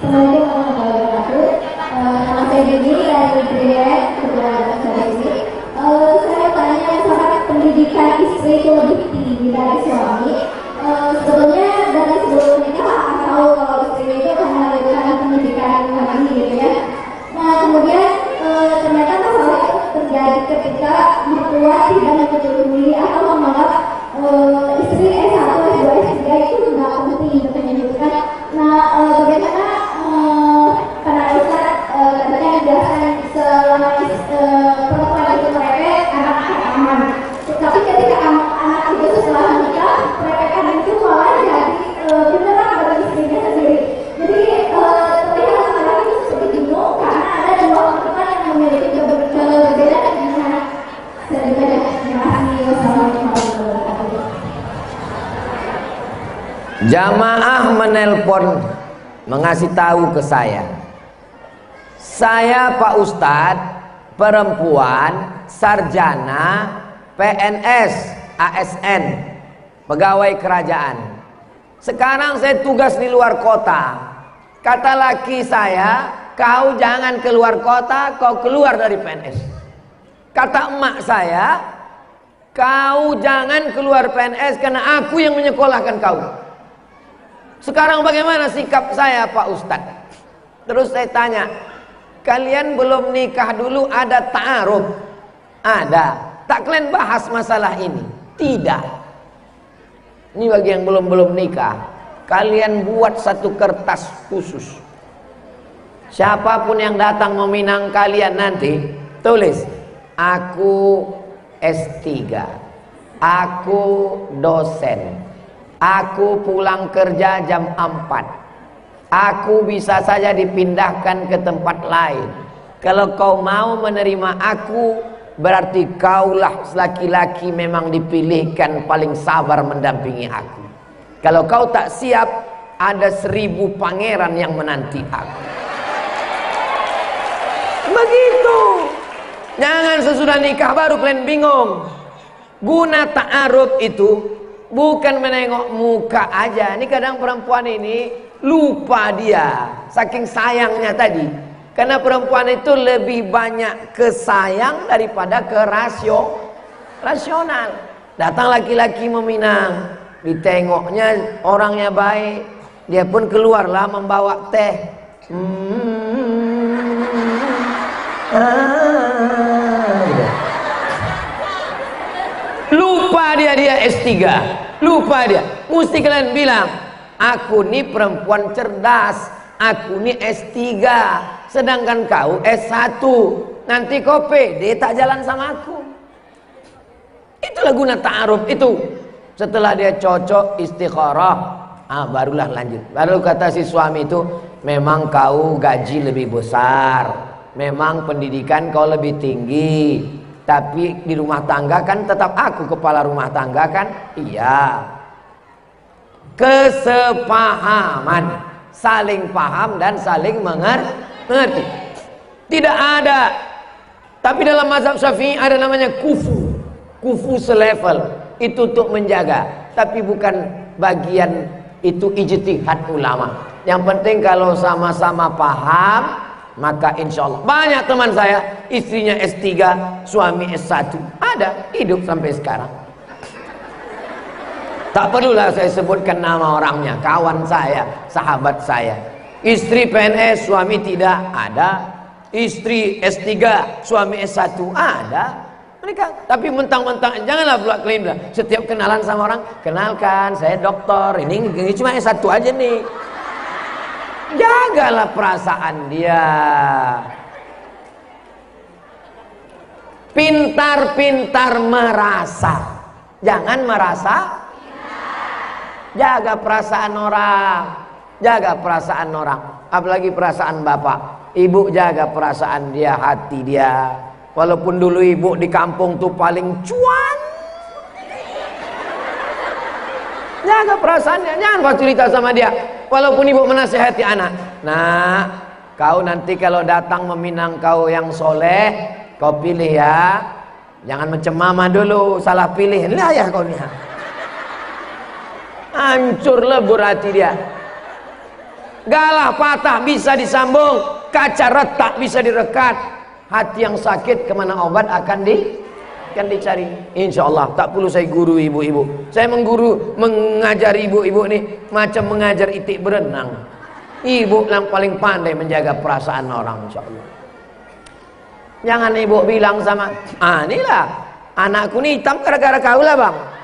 Assalamualaikum warahmatullahi wabarakatuh. Nama saya Dini dari Brian, kebetulan saya ini. Saya tanya soal pendidikan istri itu lebih tinggi dari suami. Sebetulnya dari sebelum nikah akan tahu kalau istri itu akan melakukan pendidikan lagi gitu ya. Nah kemudian ternyata masalah itu terjadi ketika mertua tidak menyetujui atau menganggap istri S1, S2, S3 itu nggak penting untuk menyebutkan. Nah bagaimana karena Ustaz katanya dijelaskan selama perempuan itu merepek, anak-anak aman. Tapi ketika anak itu setelah menikah, merepekan itu malah jadi beneran bagi istrinya sendiri. Jadi terlihat laki-laki itu seperti bingung karena ada 2 perempuan yang memiliki keberbedaan dengan berbeda. Terima kasih. Wassalamualaikum warahmatullahi wabarakatuh. Jamaah menelpon mengasih tahu ke saya Pak Ustadz perempuan sarjana PNS ASN pegawai kerajaan. Sekarang saya tugas di luar kota. Kata laki saya, kau jangan keluar kota, kau keluar dari PNS. Kata emak saya, kau jangan keluar PNS karena aku yang menyekolahkan kau. Sekarang bagaimana sikap saya Pak Ustadz? Terus saya tanya, kalian belum nikah dulu ada ta'aruf? Ada. Tak kalian bahas masalah ini? Tidak. Ini bagi yang belum nikah, kalian buat satu kertas khusus. Siapapun yang datang meminang kalian nanti, tulis, aku S3, aku dosen, aku pulang kerja jam 4, aku bisa saja dipindahkan ke tempat lain. Kalau kau mau menerima aku, berarti kaulah laki-laki memang dipilihkan paling sabar mendampingi aku. Kalau kau tak siap, ada 1000 pangeran yang menanti aku. Begitu. Jangan sesudah nikah baru kalian bingung. Guna ta'aruf itu bukan menengok muka aja. Ini kadang perempuan ini lupa dia, saking sayangnya tadi. Karena perempuan itu lebih banyak kesayang daripada ke rasional. Datang laki-laki meminang, ditengoknya orangnya baik, dia pun keluarlah membawa teh. Lupa dia S3, lupa dia. Mesti kalian bilang, aku nih perempuan cerdas, aku nih S3, sedangkan kau S1. Nanti kau pede tak jalan sama aku. Itulah guna ta'aruf itu. Setelah dia cocok istikharah, barulah lanjut. Baru kata si suami itu, memang kau gaji lebih besar, memang pendidikan kau lebih tinggi, tapi di rumah tangga kan tetap aku kepala rumah tangga kan? Iya. kesepahaman, saling paham dan saling mengerti. Tidak ada. Tapi dalam mazhab Syafi'i ada namanya kufu. Kufu selevel. Itu untuk menjaga. Tapi bukan bagian itu ijtihad ulama. Yang penting kalau sama-sama paham, maka insya Allah. Banyak teman saya, istrinya S3, suami S1. Ada, hidup sampai sekarang. Tak perlulah saya sebutkan nama orangnya, kawan saya, sahabat saya. Istri PNS, suami tidak, ada. Istri S3, suami S1, ada. Mereka, tapi mentang-mentang, janganlah pula klaim lah. Setiap kenalan sama orang, kenalkan, saya dokter, ini cuma S1 aja nih. Jagalah perasaan dia. Pintar-pintar merasa, jangan merasa. Jaga perasaan orang, jaga perasaan orang, apalagi perasaan bapak. Ibu jaga perasaan dia, hati dia. Walaupun dulu ibu di kampung tuh paling cuan, jaga perasaannya, jangan fasilitas sama dia. Walaupun ibu menasihati anak, nah kau nanti kalau datang meminang kau yang soleh, kau pilih ya, jangan macam mama dulu, salah pilih, lah ya kau nih. Hancur lebur hati dia. Galah patah bisa disambung, kaca retak bisa direkat. Hati yang sakit kemana obat akan dicari. Insya Allah tak perlu saya guru ibu-ibu. Saya mengajari ibu-ibu nih macam mengajar itik berenang. Ibu yang paling pandai menjaga perasaan orang, insya Allah. Jangan ibu bilang sama, inilah anakku nih hitam gara-gara kau lah bang.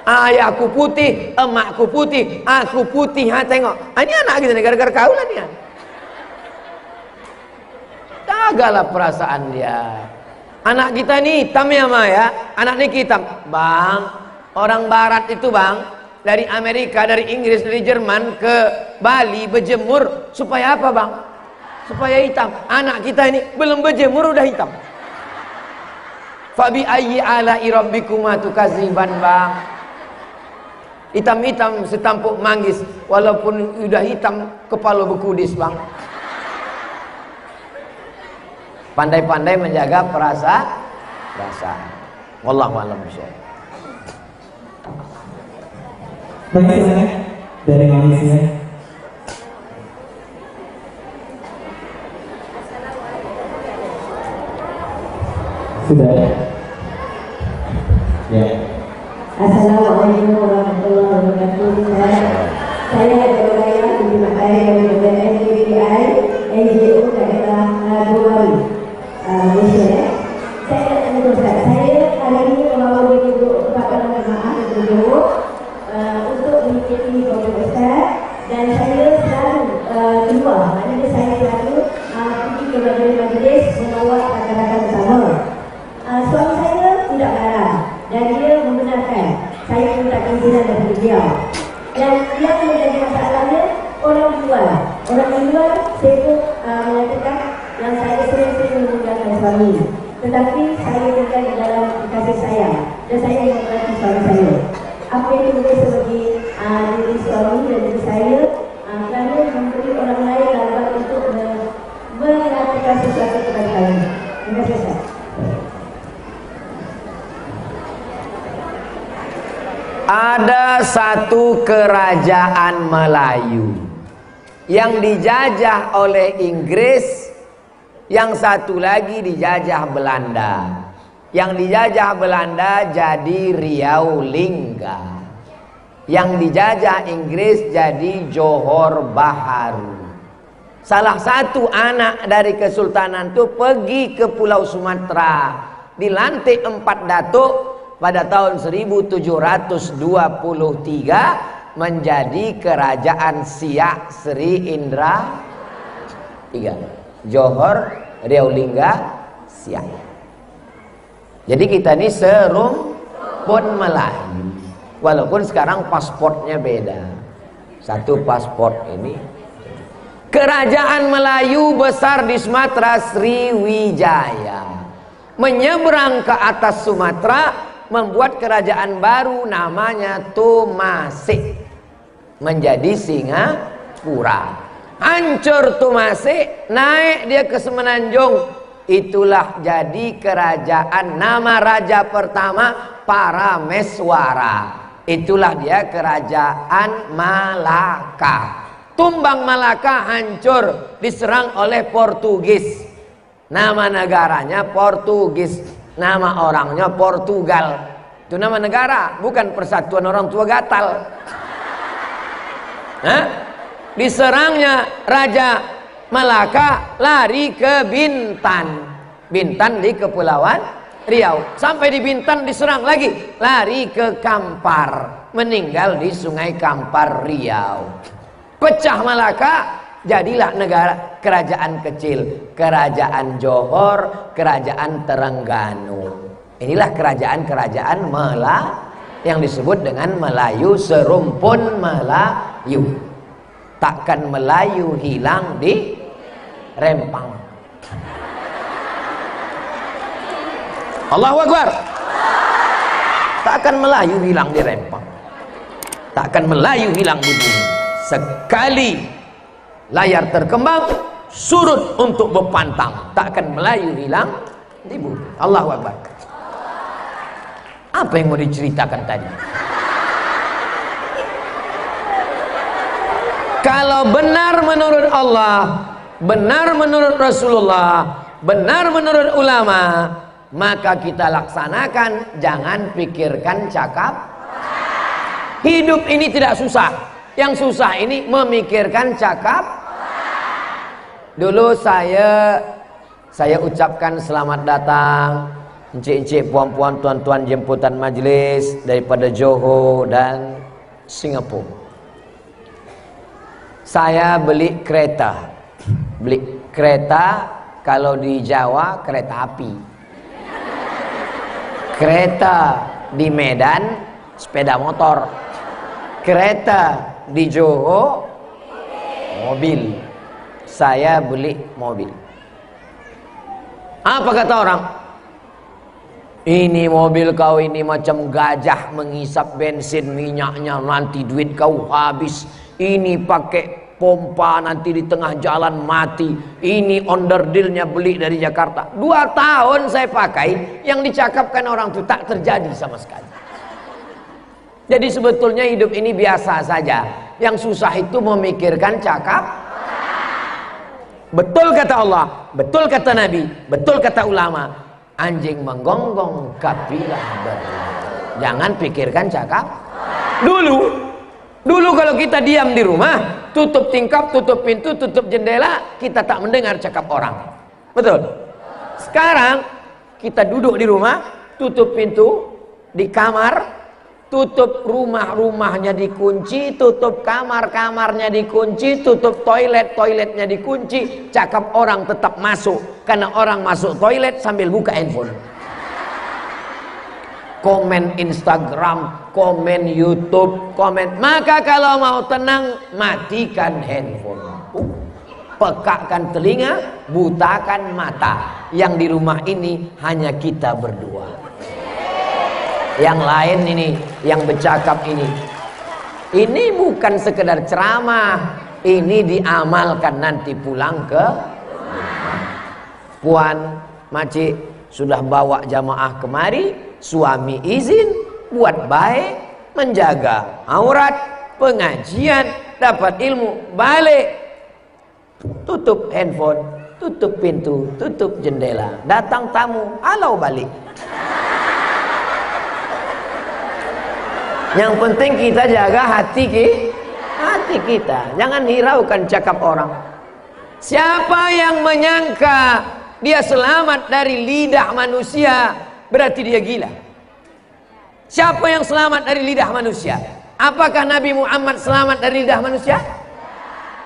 Ayahku putih, emakku putih, aku putih. Tengok, ini anak kita nih gara-gara kau lah dia. Jagalah perasaan dia. Anak kita nih hitam ya ma ya, anak ini hitam. Bang, orang barat itu bang, dari Amerika, dari Inggris, dari Jerman ke Bali berjemur supaya apa bang? Supaya hitam. Anak kita ini belum berjemur udah hitam. Fabi ayyi ala'i rabbikuma tukadziban bang. Hitam-hitam setampuk manggis, walaupun udah hitam kepala berkudis bang. Pandai-pandai menjaga perasaan. Wallahu a'lam bishawab. Baik, dari Malaysia. Sudah ya. Assalamualaikum warahmatullahi wabarakatuh. Saya Dora di Makassar dari SDI NGO daerah Borawi, Malaysia. Saya hari ini membawa ibu kepada jemaah untuk mengikuti program besar dan saya selalu dua, maknanya saya selalu pergi ke majlis membawa rakan-rakan bersama. Suami saya tidak marah dan dia membenarkan saya minta keinginan dari beliau. Dan yang menjadi masalahnya orang luar saya pun menyatakan yang saya sering-sering menggunakan suami, tetapi saya tinggal di dalam kasih sayang dan saya menghormati suami saya. Apa yang boleh sebagai diri suami dan diri saya kerana memberi orang lain dalam untuk mengatakan sesuatu kepada kami. Terima kasih. Ada satu kerajaan Melayu yang dijajah oleh Inggris, yang satu lagi dijajah Belanda. Yang dijajah Belanda jadi Riau Lingga, yang dijajah Inggris jadi Johor Bahru. Salah satu anak dari kesultanan itu pergi ke Pulau Sumatera, dilantik 4 datuk pada tahun 1723 menjadi kerajaan Siak Sri Indra 3. Johor, Riau Lingga, Siak. Jadi kita ini serumpun Melayu. Walaupun sekarang pasportnya beda. Satu pasport ini. Kerajaan Melayu besar di Sumatera Sriwijaya. Menyeberang ke atas Sumatera membuat kerajaan baru namanya Tumasik, menjadi Singapura. Hancur Tumasik, naik dia ke Semenanjung. Itulah jadi kerajaan. Nama raja pertama Parameswara. Itulah dia kerajaan Malaka. Tumbang Malaka hancur, diserang oleh Portugis. Nama negaranya Portugis, nama orangnya Portugal. Itu nama negara, bukan Persatuan Orang Tua Gatal. Hah? Diserangnya Raja Malaka, lari ke Bintan. Bintan di Kepulauan Riau. Sampai di Bintan diserang lagi, lari ke Kampar, meninggal di Sungai Kampar, Riau. Pecah Malaka, jadilah negara kerajaan kecil, kerajaan Johor, kerajaan Terengganu. Inilah kerajaan-kerajaan yang disebut dengan Melayu, serumpun Melayu. Takkan Melayu hilang di Rempang. Allahu Akbar. Takkan Melayu hilang di Rempang. Takkan Melayu hilang di bumi. Sekali layar terkembang, surut untuk berpantang. Takkan Melayu hilang di bumi. Allahu Akbar. Apa yang mau diceritakan tadi? Kalau benar menurut Allah, benar menurut Rasulullah, benar menurut ulama, maka kita laksanakan, jangan pikirkan cakap. Hidup ini tidak susah. Yang susah ini memikirkan cakap. Dulu saya ucapkan selamat datang encik-encik, puan-puan, tuan-tuan jemputan majelis daripada Johor dan Singapura. Saya beli kereta. Beli kereta, kalau di Jawa kereta api. Kereta di Medan sepeda motor. Kereta di Johor mobil. Saya beli mobil. Apa kata orang? Ini mobil kau ini macam gajah menghisap bensin minyaknya, nanti duit kau habis. Ini pakai pompa, nanti di tengah jalan mati. Ini onderdilnya beli dari Jakarta. 2 tahun saya pakai, yang dicakapkan orang itu tak terjadi sama sekali. Jadi sebetulnya hidup ini biasa saja. Yang susah itu memikirkan cakap. Betul kata Allah, betul kata Nabi, betul kata ulama. Anjing menggonggong, kapilah berlari. Jangan pikirkan cakap. Dulu kalau kita diam di rumah, tutup tingkap, tutup pintu, tutup jendela, kita tak mendengar cakap orang. Betul? Sekarang kita duduk di rumah, tutup pintu, di kamar, tutup rumah-rumahnya dikunci, tutup kamar-kamarnya dikunci, tutup toiletnya dikunci, cakap orang tetap masuk, karena orang masuk toilet sambil buka handphone. Komen Instagram, komen YouTube, komen. Maka kalau mau tenang, matikan handphone. Pekakkan telinga, butakan mata. Yang di rumah ini hanya kita berdua. Yang lain ini, yang bercakap ini bukan sekedar ceramah, ini diamalkan nanti pulang ke puan, makcik sudah bawa jamaah kemari, suami izin buat baik, menjaga aurat, pengajian, dapat ilmu, balik, tutup handphone, tutup pintu, tutup jendela, datang tamu, halau balik. Yang penting kita jaga hati kita. Jangan hiraukan cakap orang. Siapa yang menyangka dia selamat dari lidah manusia, berarti dia gila. Siapa yang selamat dari lidah manusia? Apakah Nabi Muhammad selamat dari lidah manusia?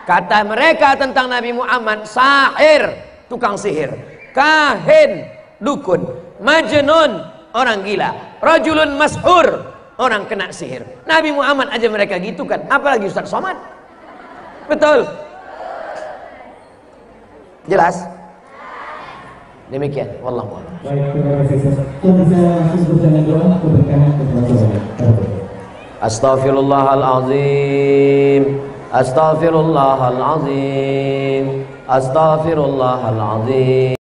Kata mereka tentang Nabi Muhammad, sahir, tukang sihir, kahin, dukun, majnun, orang gila, rajulun mashur, orang kena sihir. Nabi Muhammad aja mereka gitu kan, apalagi Ustaz Somad. Betul? Jelas? Demikian, wallahu a'lam. Baik, terima kasih Ustaz. Kita bisa langsung berjalan doa keberkahan kepada Astaghfirullahalazim. Astaghfirullahalazim. Astaghfirullahalazim.